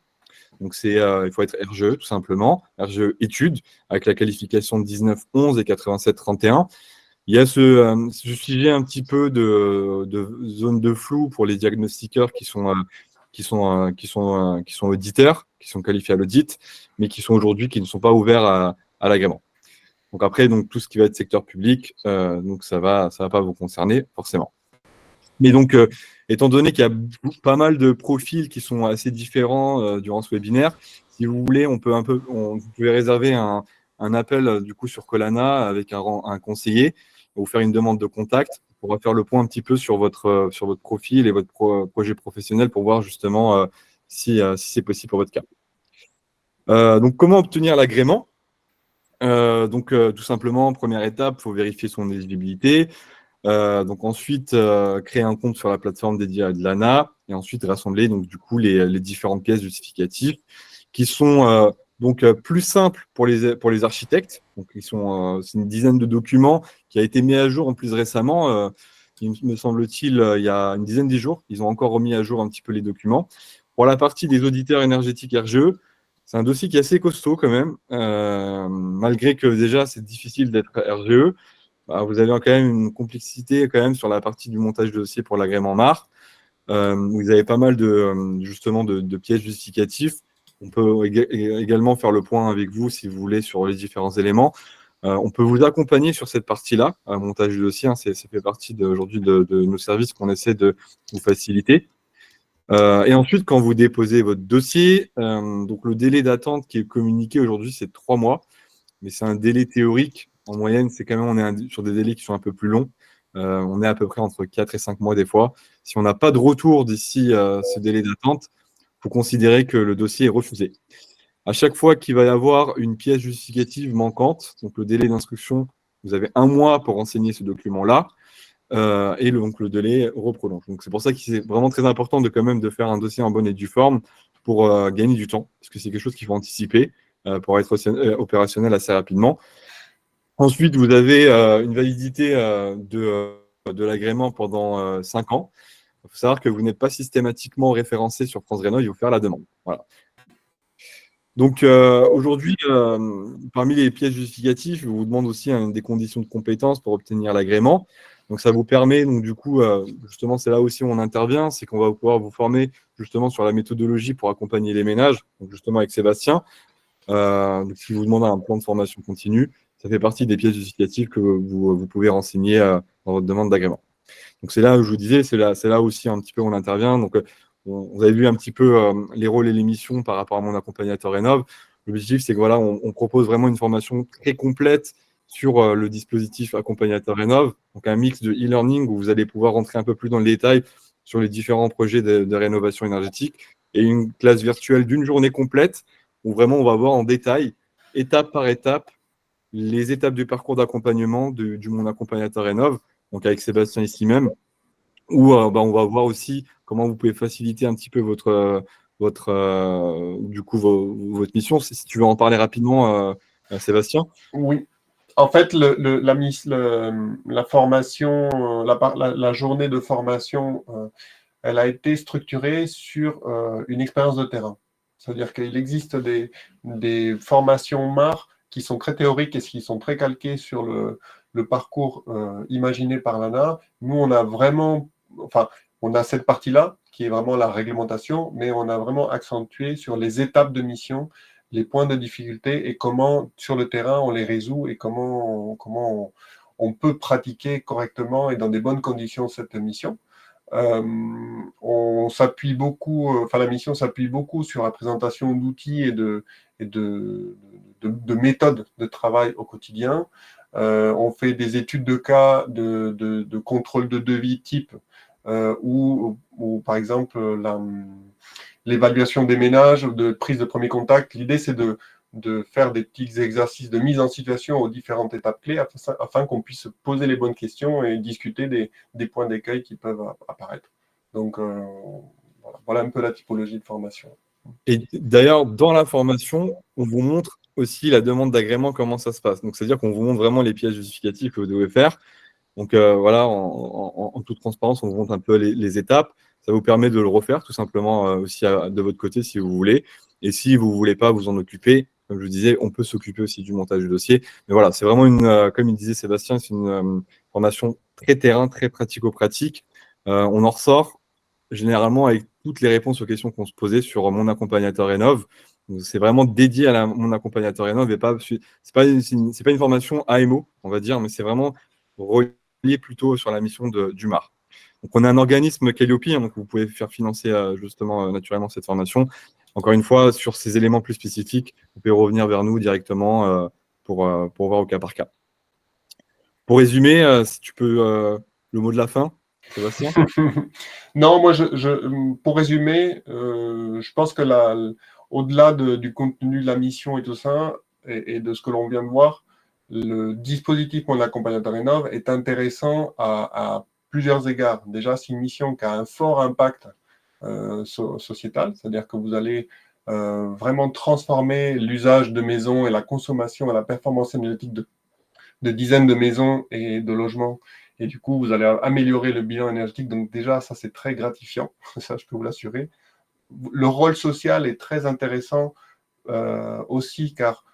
Donc, il faut être RGE, tout simplement, RGE études, avec la qualification de 1911 et 8731. Il y a ce sujet un petit peu de zone de flou pour les diagnostiqueurs qui sont auditeurs, qui sont qualifiés à l'audit, mais qui ne sont pas ouverts à l'agrément. Donc après, tout ce qui va être secteur public, donc ça va pas vous concerner forcément. Mais donc, étant donné qu'il y a pas mal de profils qui sont assez différents durant ce webinaire, si vous voulez, vous pouvez réserver un appel du coup sur Colana avec un conseiller, vous faire une demande de contact pour faire le point un petit peu sur votre profil et votre projet professionnel pour voir justement si c'est possible pour votre cas. Donc, comment obtenir l'agrément ? Tout simplement, première étape, il faut vérifier son éligibilité. Donc ensuite, créer un compte sur la plateforme dédiée à de l'ANA et ensuite rassembler donc du coup les différentes pièces justificatives qui sont plus simples pour les architectes. Donc c'est une dizaine de documents qui a été mis à jour en plus récemment. Il me semble-t-il, il y a une dizaine de jours, ils ont encore remis à jour un petit peu les documents. Pour la partie des auditeurs énergétiques RGE, c'est un dossier qui est assez costaud quand même, malgré que déjà c'est difficile d'être RGE. Vous avez quand même une complexité quand même sur la partie du montage de dossier pour l'agrément MAR. Vous avez pas mal de pièces justificatifs. On peut également faire le point avec vous si vous voulez sur les différents éléments. On peut vous accompagner sur cette partie-là, montage du dossier. Ça fait partie aujourd'hui de nos services qu'on essaie de vous faciliter. Et ensuite, quand vous déposez votre dossier, donc le délai d'attente qui est communiqué aujourd'hui, c'est 3 mois, mais c'est un délai théorique. En moyenne, c'est quand même, on est sur des délais qui sont un peu plus longs. On est à peu près entre 4 et 5 mois des fois. Si on n'a pas de retour d'ici ce délai d'attente, il faut considérer que le dossier est refusé. À chaque fois qu'il va y avoir une pièce justificative manquante, donc le délai d'instruction, vous avez 1 mois pour renseigner ce document-là. Et donc le délai reprolonge. Donc c'est pour ça que c'est vraiment très important de quand même de faire un dossier en bonne et due forme pour gagner du temps, parce que c'est quelque chose qu'il faut anticiper pour être opérationnel assez rapidement. Ensuite, vous avez une validité de l'agrément pendant 5 ans. Il faut savoir que vous n'êtes pas systématiquement référencé sur France Rénov, il faut faire la demande. Voilà. Donc aujourd'hui, parmi les pièces justificatives, je vous demande aussi des conditions de compétence pour obtenir l'agrément. Donc ça vous permet, donc du coup, justement, c'est là aussi où on intervient, c'est qu'on va pouvoir vous former justement sur la méthodologie pour accompagner les ménages, donc justement avec Sébastien. Donc si vous demandez un plan de formation continue, ça fait partie des pièces justificatives que vous pouvez renseigner dans votre demande d'agrément. Donc c'est là où je vous disais, c'est là aussi un petit peu où on intervient. Donc vous avez vu un petit peu les rôles et les missions par rapport à mon accompagnateur Rénov. L'objectif, c'est que voilà, on propose vraiment une formation très complète sur le dispositif accompagnateur Rénov. Donc un mix de e-learning où vous allez pouvoir rentrer un peu plus dans le détail sur les différents projets de rénovation énergétique et une classe virtuelle d'une journée complète où vraiment on va voir en détail, étape par étape, les étapes du parcours d'accompagnement du mon accompagnateur Rénov, donc avec Sébastien ici même, où on va voir aussi comment vous pouvez faciliter un petit peu votre mission. Si tu veux en parler rapidement, Sébastien. Oui. En fait, la formation, la journée de formation, elle a été structurée sur une expérience de terrain. C'est-à-dire qu'il existe des formations MAR qui sont très théoriques et qui sont très calquées sur le parcours imaginé par l'ANA. Nous, on a vraiment, enfin, on a cette partie-là qui est vraiment la réglementation, mais on a vraiment accentué sur les étapes de mission, les points de difficulté et comment, sur le terrain, on les résout et comment on peut pratiquer correctement et dans des bonnes conditions cette mission. On s'appuie beaucoup, enfin la mission s'appuie beaucoup sur la présentation d'outils et de méthodes de travail au quotidien. On fait des études de cas de contrôle de devis type ou par exemple l'évaluation des ménages, de prise de premier contact. L'idée, c'est de faire des petits exercices de mise en situation aux différentes étapes clés afin qu'on puisse poser les bonnes questions et discuter des points d'écueil qui peuvent apparaître. Donc, voilà un peu la typologie de formation. Et d'ailleurs, dans la formation, on vous montre aussi la demande d'agrément, comment ça se passe. Donc, c'est-à-dire qu'on vous montre vraiment les pièces justificatives que vous devez faire. Donc, voilà, en toute transparence, on vous montre un peu les étapes. Ça vous permet de le refaire tout simplement aussi de votre côté si vous voulez. Et si vous ne voulez pas vous en occuper, comme je vous disais, on peut s'occuper aussi du montage du dossier. Mais voilà, c'est vraiment comme il disait Sébastien, c'est une formation très terrain, très pratico-pratique. On en ressort généralement avec toutes les réponses aux questions qu'on se posait sur mon accompagnateur Rénov. C'est vraiment dédié à mon accompagnateur Rénov et pas, c'est pas une formation AMO, on va dire, mais c'est vraiment relié plutôt sur la mission du MAR. Donc, on a un organisme Calliope, hein, donc vous pouvez faire financer justement naturellement cette formation. Encore une fois, sur ces éléments plus spécifiques, vous pouvez revenir vers nous directement pour voir au cas par cas. Pour résumer, si tu peux, le mot de la fin, Sébastien. Non, moi, pour résumer, je pense que au-delà du contenu de la mission et tout ça, et de ce que l'on vient de voir, le dispositif Mon Accompagnateur Rénov est intéressant à plusieurs égards. Déjà, c'est une mission qui a un fort impact sociétal, c'est-à-dire que vous allez vraiment transformer l'usage de maisons et la consommation et la performance énergétique de dizaines de maisons et de logements. Et du coup, vous allez améliorer le bilan énergétique. Donc déjà, ça, c'est très gratifiant. Ça, je peux vous l'assurer. Le rôle social est très intéressant aussi, car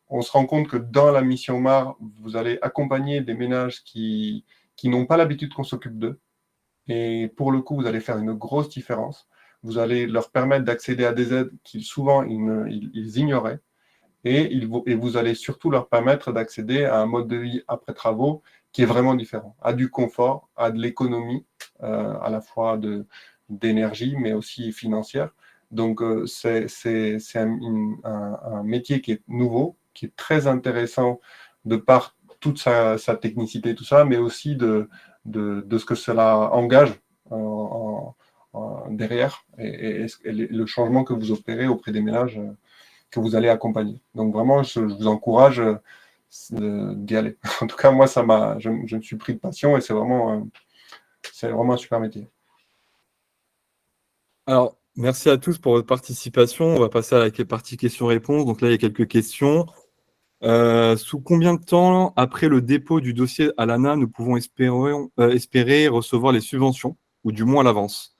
on se rend compte que dans la mission MAR, vous allez accompagner des ménages qui n'ont pas l'habitude qu'on s'occupe d'eux. Et pour le coup, vous allez faire une grosse différence. Vous allez leur permettre d'accéder à des aides qu'ils souvent ils ignoraient. Et vous allez surtout leur permettre d'accéder à un mode de vie après travaux qui est vraiment différent, à du confort, à de l'économie, à la fois d'énergie, mais aussi financière. Donc, c'est un métier qui est nouveau, qui est très intéressant de par toute sa technicité, tout ça, mais aussi de ce que cela engage derrière et le changement que vous opérez auprès des ménages que vous allez accompagner. Donc vraiment, je vous encourage d'y aller. En tout cas, moi, je me suis pris de passion et c'est vraiment un super métier. Alors, merci à tous pour votre participation. On va passer à la partie questions-réponses. Donc là, il y a quelques questions. Sous combien de temps après le dépôt du dossier à l'ANA nous pouvons espérer recevoir les subventions, ou du moins l'avance?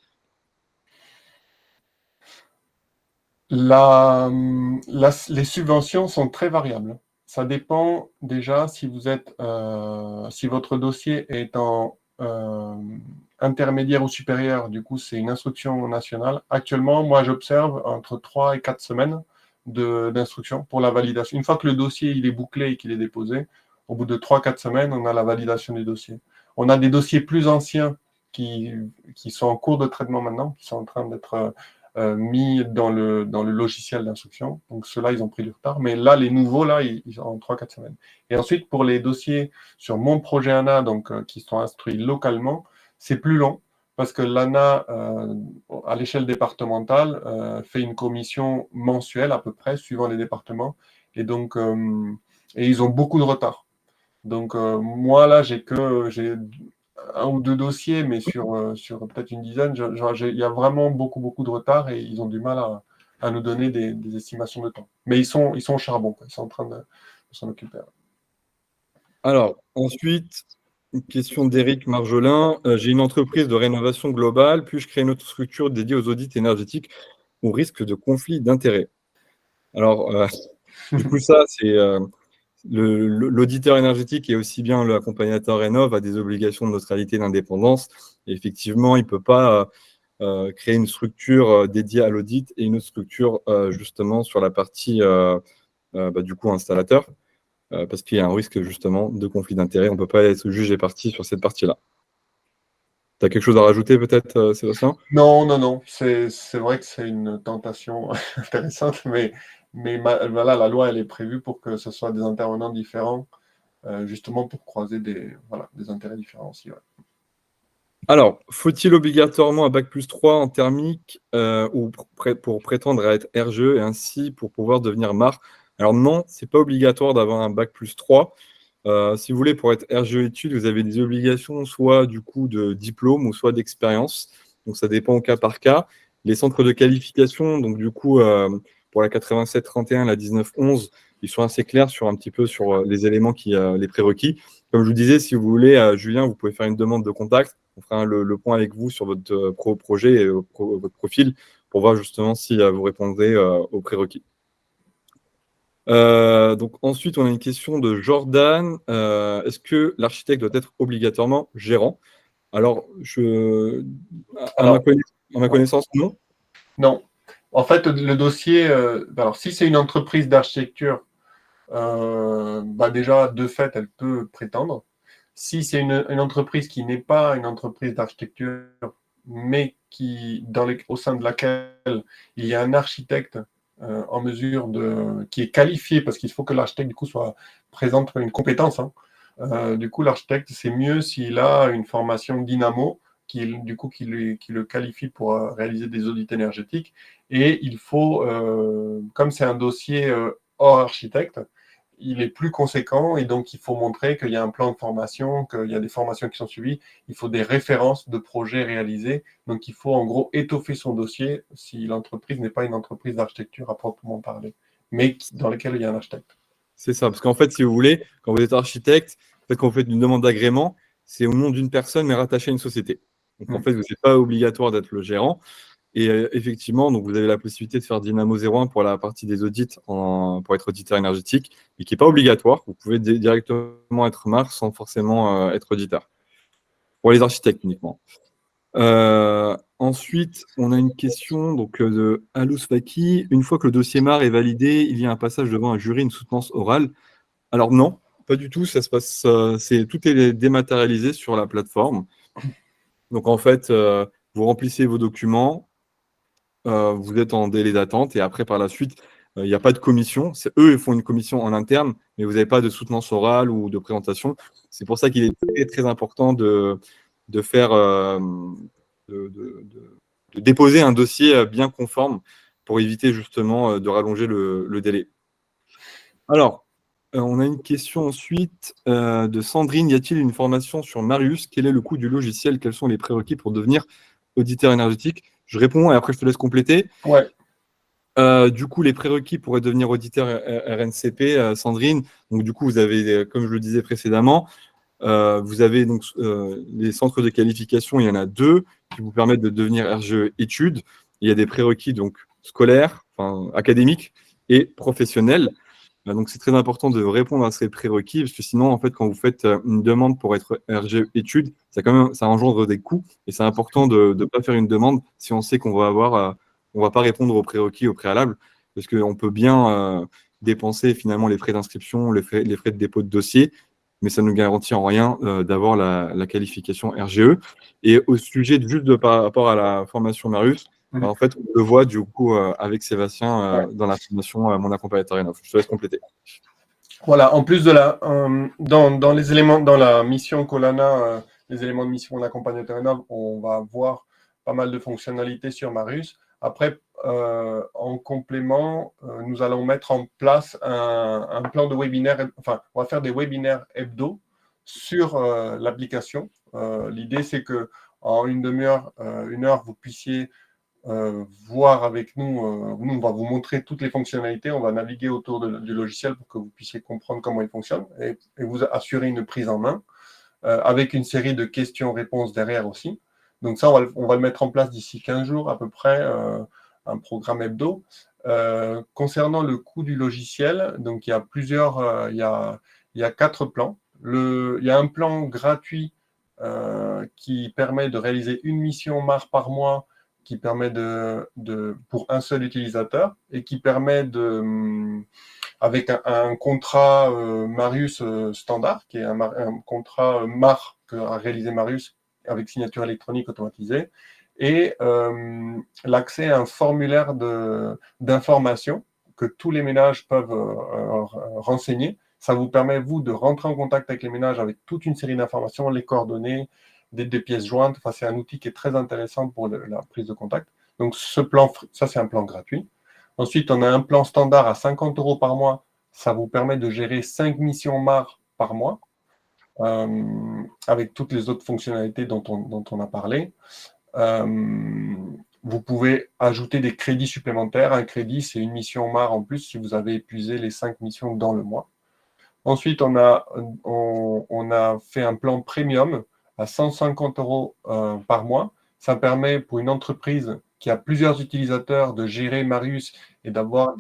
Les subventions sont très variables. Ça dépend déjà si si votre dossier est en intermédiaire ou supérieur. Du coup, c'est une instruction nationale. Actuellement, moi, j'observe entre 3 et 4 semaines d'instruction pour la validation. Une fois que le dossier il est bouclé et qu'il est déposé, au bout de 3-4 semaines, on a la validation du dossier. On a des dossiers plus anciens qui sont en cours de traitement maintenant, qui sont en train d'être mis dans le logiciel d'instruction. Donc, ceux-là, ils ont pris du retard. Mais là, les nouveaux, là, ils sont en 3-4 semaines. Et ensuite, pour les dossiers sur mon projet ANA, donc, qui sont instruits localement, c'est plus long parce que l'ANA, à l'échelle départementale, fait une commission mensuelle à peu près, suivant les départements. Et donc, et ils ont beaucoup de retard. Donc, moi, là, j'ai un ou deux dossiers, mais sur peut-être une dizaine, il y a vraiment beaucoup, beaucoup de retard et ils ont du mal à nous donner des estimations de temps. Mais ils sont au charbon, quoi. Ils sont en train de s'en occuper. Alors, ensuite, une question d'Éric Marjolin. J'ai une entreprise de rénovation globale, puis-je créer une autre structure dédiée aux audits énergétiques au risque de conflit d'intérêts? Alors, du coup, ça, c'est l'auditeur énergétique et aussi bien l'accompagnateur Rénov a des obligations de neutralité et d'indépendance. Et effectivement, il ne peut pas créer une structure dédiée à l'audit et une autre structure justement sur la partie du coup installateur. Parce qu'il y a un risque justement de conflit d'intérêts. On ne peut pas être juge et partie sur cette partie-là. Tu as quelque chose à rajouter peut-être, Sébastien? Non, non, non. C'est vrai que c'est une tentation intéressante, mais voilà, la loi, elle est prévue pour que ce soit des intervenants différents, justement pour croiser des intérêts différents aussi. Ouais. Alors, faut-il obligatoirement un bac+3 en thermique ou pour prétendre à être RGE et ainsi pour pouvoir devenir MAR? Alors non, c'est pas obligatoire d'avoir un bac+3. Si vous voulez, pour être RGE études, vous avez des obligations soit du coup de diplôme ou soit d'expérience. Donc ça dépend au cas par cas. Les centres de qualification, donc du coup, pour la 87-31, la 19-11, ils sont assez clairs sur un petit peu sur les éléments les prérequis. Comme je vous disais, si vous voulez, Julien, vous pouvez faire une demande de contact. On fera le point avec vous sur votre projet et votre profil pour voir justement si vous répondrez aux prérequis. Donc ensuite, on a une question de Jordan. Est-ce que l'architecte doit être obligatoirement gérant? Alors, à ma connaissance, non. Non. En fait, le dossier, alors si c'est une entreprise d'architecture, déjà, de fait, elle peut prétendre. Si c'est une entreprise qui n'est pas une entreprise d'architecture, mais au sein de laquelle il y a un architecte en mesure qui est qualifié, parce qu'il faut que l'architecte, du coup, présente une compétence. Hein. Du coup, l'architecte, c'est mieux s'il a une formation Dynamo, qui le qualifie pour réaliser des audits énergétiques. Et il faut, comme c'est un dossier hors architecte, il est plus conséquent et donc il faut montrer qu'il y a un plan de formation, qu'il y a des formations qui sont suivies, il faut des références de projets réalisés. Donc il faut en gros étoffer son dossier si l'entreprise n'est pas une entreprise d'architecture à proprement parler, mais dans laquelle il y a un architecte. C'est ça, parce qu'en fait, si vous voulez, quand vous êtes architecte, quand vous faites une demande d'agrément, c'est au nom d'une personne mais rattachée à une société. Donc en fait, vous n'êtes pas obligatoire d'être le gérant. Et effectivement, donc vous avez la possibilité de faire Dynamo 01 pour la partie des audits pour être auditeur énergétique, mais qui n'est pas obligatoire. Vous pouvez directement être MAR sans forcément être auditeur. Pour les architectes uniquement. Ensuite, on a une question donc, de Alous Faki. Une fois que le dossier MAR est validé, il y a un passage devant un jury, une soutenance orale. Alors non, pas du tout. Ça se passe, tout est dématérialisé sur la plateforme. Donc en fait, vous remplissez vos documents. Vous êtes en délai d'attente et après, par la suite, il n'y a pas de commission. Eux, ils font une commission en interne, mais vous n'avez pas de soutenance orale ou de présentation. C'est pour ça qu'il est très, très important de faire, de déposer un dossier bien conforme pour éviter justement de rallonger le délai. Alors, on a une question ensuite de Sandrine. Y a-t-il une formation sur Marius? Quel est le coût du logiciel? Quels sont les prérequis pour devenir auditeur énergétique? Je réponds et après je te laisse compléter. Ouais. Du coup, les prérequis pour devenir auditeur RNCP, Sandrine, donc du coup, vous avez, comme je le disais précédemment, vous avez donc les centres de qualification, il y en a 2 qui vous permettent de devenir RGE études. Il y a des prérequis donc scolaires, enfin académiques et professionnels. Donc c'est très important de répondre à ces prérequis parce que sinon, en fait, quand vous faites une demande pour être RGE études, ça engendre des coûts et c'est important de ne pas faire une demande si on sait qu'on va pas répondre aux prérequis au préalable. parce qu'on peut bien dépenser finalement les frais d'inscription, les frais de dépôt de dossier, mais ça ne nous garantit en rien d'avoir la qualification RGE. Et au sujet par rapport à la formation Marius, en fait, on le voit du coup avec Sébastien dans la formation Mon accompagnateur Rénov. Je te laisse compléter. Voilà, en plus de dans les éléments, dans la mission Colana, les éléments de mission de l'accompagnateur Rénov, on va voir pas mal de fonctionnalités sur Marius. Après, en complément, nous allons mettre en place un plan de webinaire, enfin, on va faire des webinaires hebdo sur l'application. L'idée, c'est que en une demi-heure, 1 heure, vous puissiez voir avec nous. Nous, on va vous montrer toutes les fonctionnalités. On va naviguer autour du logiciel pour que vous puissiez comprendre comment il fonctionne et vous assurer une prise en main avec une série de questions-réponses derrière aussi. Donc ça, on va le mettre en place d'ici 15 jours à peu près, un programme hebdo. Concernant le coût du logiciel, donc il y a plusieurs, il y a 4 plans. Il y a un plan gratuit qui permet de réaliser une mission MAR par mois, qui permet pour un seul utilisateur et qui permet avec un contrat Marius standard, qui est un contrat MAR qu'a réalisé Marius avec signature électronique automatisée, et l'accès à un formulaire d'information que tous les ménages peuvent renseigner. Ça vous permet, vous, de rentrer en contact avec les ménages avec toute une série d'informations, les coordonnées, des pièces jointes. Enfin, c'est un outil qui est très intéressant pour la prise de contact. Donc, ça, c'est un plan gratuit. Ensuite, on a un plan standard à 50 € par mois. Ça vous permet de gérer 5 missions MAR par mois, avec toutes les autres fonctionnalités dont on a parlé. Vous pouvez ajouter des crédits supplémentaires. Un crédit, c'est une mission MAR en plus si vous avez épuisé les 5 missions dans le mois. Ensuite, on a fait un plan premium à 150 € par mois. Ça permet pour une entreprise qui a plusieurs utilisateurs de gérer Marius et d'avoir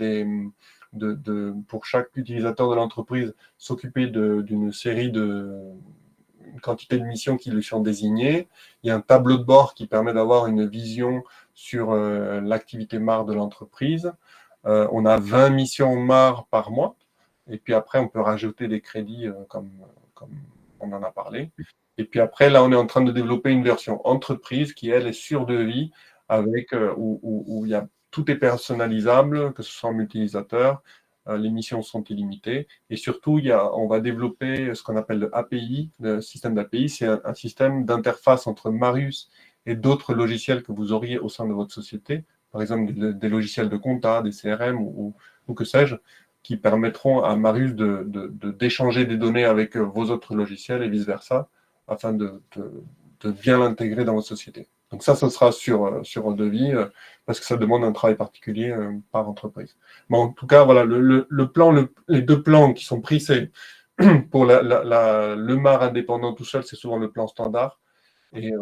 pour chaque utilisateur de l'entreprise, s'occuper d'une série une quantité de missions qui lui sont désignées. Il y a un tableau de bord qui permet d'avoir une vision sur l'activité MAR de l'entreprise. On a 20 missions MAR par mois. Et puis après, on peut rajouter des crédits comme on en a parlé. Et puis après, là, on est en train de développer une version entreprise qui, elle, est sur devis, avec, où tout est personnalisable, que ce soit en utilisateur, les missions sont illimitées. Et surtout, on va développer ce qu'on appelle le API, le système d'API. C'est un système d'interface entre Marius et d'autres logiciels que vous auriez au sein de votre société. Par exemple, des logiciels de compta, des CRM ou que sais-je, qui permettront à Marius d'échanger des données avec vos autres logiciels et vice-versa, afin de bien l'intégrer dans votre société. Donc ça, ce sera sur devis, parce que ça demande un travail particulier par entreprise. Mais en tout cas, voilà, les 2 plans qui sont pris, c'est pour le MAR indépendant tout seul, c'est souvent le plan standard, et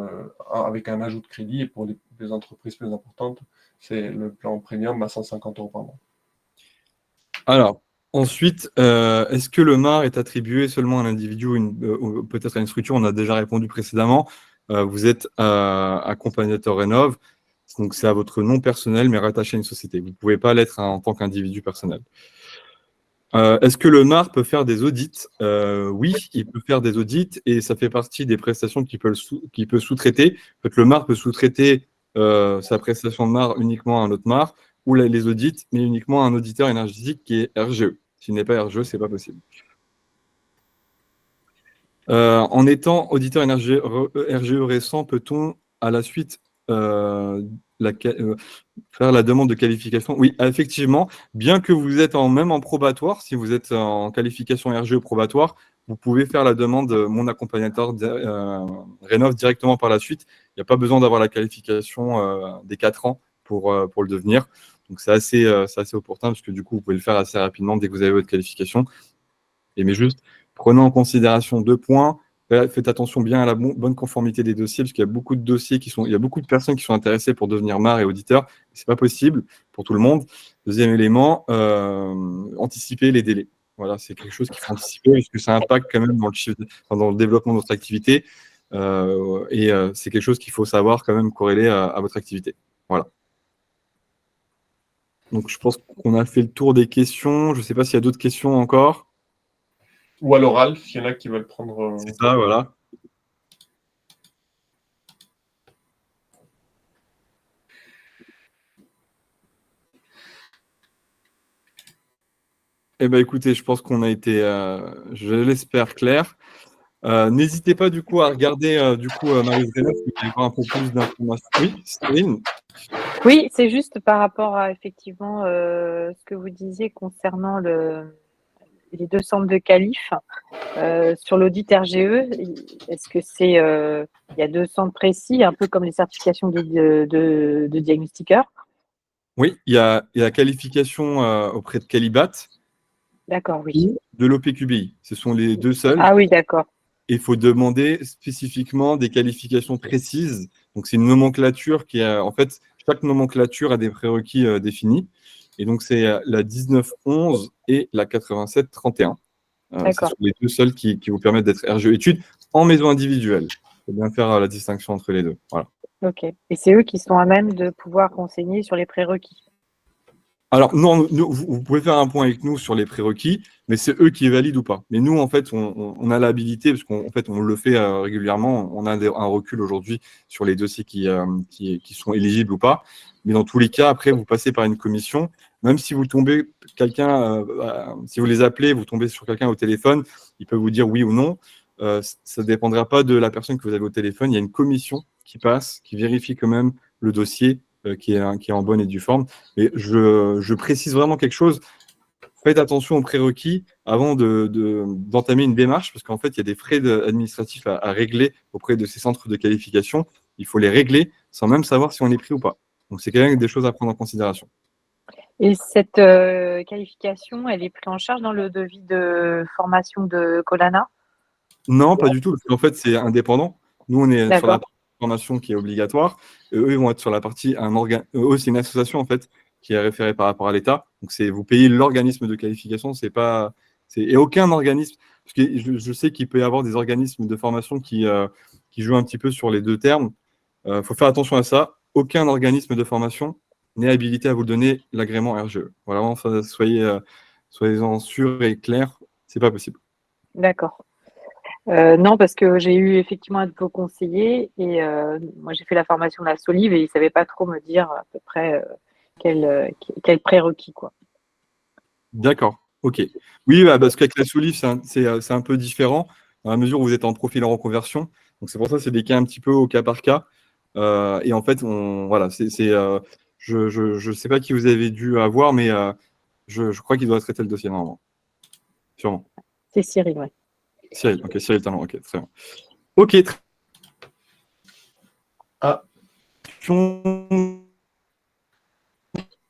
avec un ajout de crédit, et pour les entreprises plus importantes, c'est le plan premium à 150 € par mois. Alors, ensuite, est-ce que le MAR est attribué seulement à un individu ou peut-être à une structure? On a déjà répondu précédemment. Vous êtes accompagnateur Rénov, donc c'est à votre nom personnel, mais rattaché à une société. Vous ne pouvez pas l'être en tant qu'individu personnel. Est-ce que le MAR peut faire des audits? Oui, il peut faire des audits et ça fait partie des prestations qu'il peut sous-traiter. En fait, le MAR peut sous-traiter sa prestation de MAR uniquement à un autre MAR, ou les audits, mais uniquement à un auditeur énergétique qui est RGE. S'il n'est pas RGE, ce n'est pas possible. En étant auditeur RGE récent, peut-on, à la suite, faire la demande de qualification? Oui, effectivement, bien que vous êtes même en probatoire, si vous êtes en qualification RGE probatoire, vous pouvez faire la demande Mon accompagnateur Rénov directement par la suite. Il n'y a pas besoin d'avoir la qualification des 4 ans pour le devenir. Donc, c'est assez opportun, parce que du coup, vous pouvez le faire assez rapidement dès que vous avez votre qualification. Mais juste, prenons en considération 2 points. Faites attention bien à la bonne conformité des dossiers, parce qu'il y a beaucoup de dossiers il y a beaucoup de personnes qui sont intéressées pour devenir MAR et auditeur. Ce n'est pas possible pour tout le monde. Deuxième élément, anticiper les délais. Voilà, c'est quelque chose qu'il faut anticiper, parce que ça impacte quand même dans le développement de votre activité. C'est quelque chose qu'il faut savoir quand même corréler à votre activité. Voilà. Donc, je pense qu'on a fait le tour des questions. Je ne sais pas s'il y a d'autres questions encore. Ou à l'oral, s'il y en a qui veulent prendre. C'est ça, voilà. Eh bien, écoutez, je pense qu'on a été, je l'espère, clair. N'hésitez pas du coup à regarder Marie Zénep, si vous voulez voir un peu plus d'informations. Oui, Céline. Oui, c'est juste par rapport à effectivement ce que vous disiez concernant les deux centres de qualif. Sur l'audit RGE, est-ce que il y a deux centres précis, un peu comme les certifications de diagnostiqueurs? Oui, il y a la qualification auprès de Calibat D'accord, oui. ou de l'OPQBI. Ce sont les deux seuls. Ah oui, d'accord. Il faut demander spécifiquement des qualifications précises. Donc, c'est une nomenclature qui a, en fait, chaque nomenclature a des prérequis définis. Et donc, c'est la 1911 et la 8731. Ce sont les deux seuls qui vous permettent d'être RGE études en maison individuelle. Il faut bien faire la distinction entre les deux. Voilà. Ok. Et c'est eux qui sont à même de pouvoir renseigner sur les prérequis. Alors, non, vous pouvez faire un point avec nous sur les prérequis, mais c'est eux qui valident ou pas. Mais nous, en fait, on a l'habilité, parce qu'en fait, on le fait régulièrement. On a un recul aujourd'hui sur les dossiers qui sont éligibles ou pas. Mais dans tous les cas, après, vous passez par une commission. Même si vous tombez si vous les appelez, vous tombez sur quelqu'un au téléphone, il peut vous dire oui ou non. Ça ne dépendra pas de la personne que vous avez au téléphone. Il y a une commission qui passe, qui vérifie quand même le dossier qui est en bonne et due forme. Mais je précise vraiment quelque chose. Faites attention aux prérequis avant d'entamer une démarche, parce qu'en fait, il y a des frais administratifs à régler auprès de ces centres de qualification. Il faut les régler sans même savoir si on est pris ou pas. Donc, c'est quand même des choses à prendre en considération. Et cette qualification, elle est prise en charge dans le devis de formation de Colana? Non, pas du tout, parce qu'en fait, c'est indépendant. Nous, on est sur la partie formation qui est obligatoire. Eux, ils vont être sur la partie eux, c'est une association, en fait, qui est référée par rapport à l'État. Donc, vous payez l'organisme de qualification, et aucun organisme, parce que je sais qu'il peut y avoir des organismes de formation qui jouent un petit peu sur les deux termes. Il faut faire attention à ça. Aucun organisme de formation n'est habilité à vous donner l'agrément RGE. Voilà, soyez-en sûrs et clairs, c'est pas possible. D'accord. Non, parce que j'ai eu effectivement un de vos conseillers et moi j'ai fait la formation de la Solive et il ne savait pas trop me dire à peu près quel prérequis, quoi. D'accord, ok. Oui, parce qu'avec la Solive, c'est un peu différent dans la mesure où vous êtes en profil en reconversion. Donc c'est pour ça que c'est des cas un petit peu au cas par cas. Et en fait, voilà, je ne sais pas qui vous avez dû avoir, mais je crois qu'il doit traiter le dossier normalement. Sûrement. C'est Cyril, oui. Cyril, ok, Cyril Talon, ok, très bien. Ok,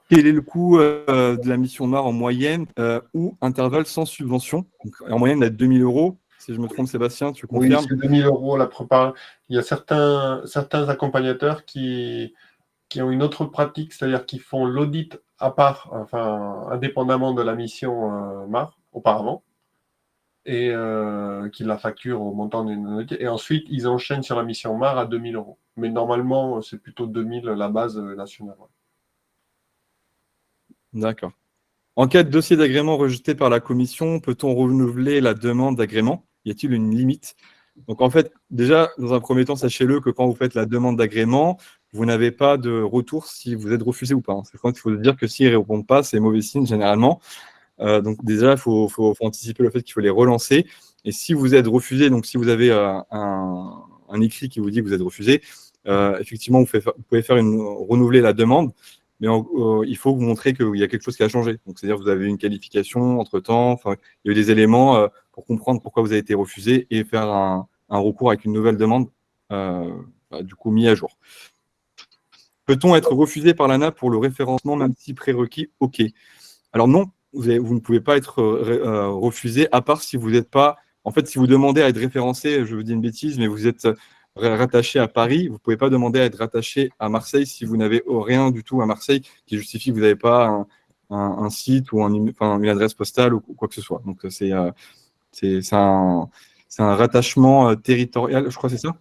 quel est le coût de la mission MAR en moyenne ou intervalle sans subvention? Donc, en moyenne, à 2 000 €. Si je me trompe, Sébastien, tu confirmes? Oui, c'est 2 000 € la prépa. Il y a certains accompagnateurs qui ont une autre pratique, c'est-à-dire qui font l'audit à part, enfin, indépendamment de la mission MAR auparavant, et qui la facturent au montant d'une audit. Et ensuite, ils enchaînent sur la mission MAR à 2 000 €. Mais normalement, c'est plutôt 2 000 la base nationale. D'accord. En cas de dossier d'agrément rejeté par la commission, peut-on renouveler la demande d'agrément? Y a-t-il une limite? Donc, en fait, déjà, dans un premier temps, sachez-le que quand vous faites la demande d'agrément, vous n'avez pas de retour si vous êtes refusé ou pas. C'est quand il faut dire que s'ils ne répondent pas, c'est mauvais signe généralement. Donc, déjà, il faut anticiper le fait qu'il faut les relancer. Et si vous êtes refusé, donc si vous avez un écrit qui vous dit que vous êtes refusé, effectivement, vous pouvez renouveler la demande. Mais il faut vous montrer qu'il y a quelque chose qui a changé. Donc, c'est-à-dire que vous avez eu une qualification entre-temps, enfin, il y a eu des éléments pour comprendre pourquoi vous avez été refusé et faire un recours avec une nouvelle demande, du coup, mis à jour. Peut-on être refusé par l'ANA pour le référencement, même si prérequis? OK. Alors non, vous ne pouvez pas être refusé, à part si vous n'êtes pas… En fait, si vous demandez à être référencé, je vous dis une bêtise, mais vous êtes rattaché à Paris, vous ne pouvez pas demander à être rattaché à Marseille si vous n'avez rien du tout à Marseille qui justifie que vous n'avez pas un site ou une adresse postale ou quoi que ce soit. Donc, c'est un rattachement territorial, je crois que c'est ça?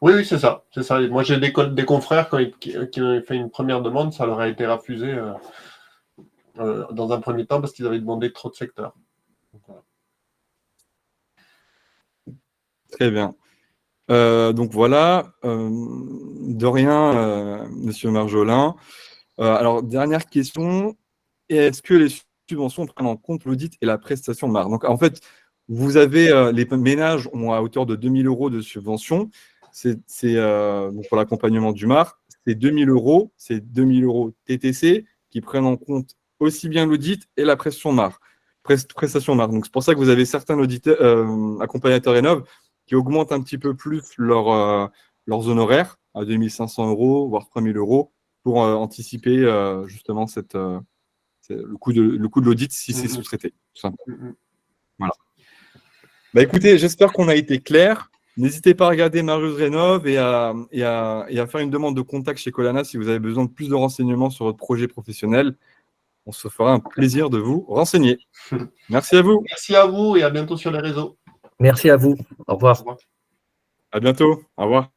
Oui, c'est ça. C'est ça. Moi, j'ai des confrères qui ont fait une première demande, ça leur a été refusé dans un premier temps parce qu'ils avaient demandé trop de secteurs. Donc, voilà. Très bien. Donc voilà, de rien, Monsieur Marjolin. Alors, dernière question, est-ce que les subventions prennent en compte l'audit et la prestation de marque? Donc, en fait, vous avez, les ménages ont à hauteur de 2 000 € de subvention. Donc pour l'accompagnement du MAR, c'est 2 000 €, c'est 2 000 € TTC qui prennent en compte aussi bien l'audit et la prestation MAR. Donc, c'est pour ça que vous avez certains accompagnateurs Rénov qui augmentent un petit peu plus leurs honoraires à 2 500 €, voire 3 000 € pour anticiper justement le coût de l'audit si c'est sous-traité. Tout simplement. Voilà. Bah, écoutez, j'espère qu'on a été clair. N'hésitez pas à regarder Marius Rénov et à faire une demande de contact chez Colana si vous avez besoin de plus de renseignements sur votre projet professionnel. On se fera un plaisir de vous renseigner. Merci à vous. Merci à vous et à bientôt sur les réseaux. Merci à vous. Au revoir. Au revoir. À bientôt. Au revoir.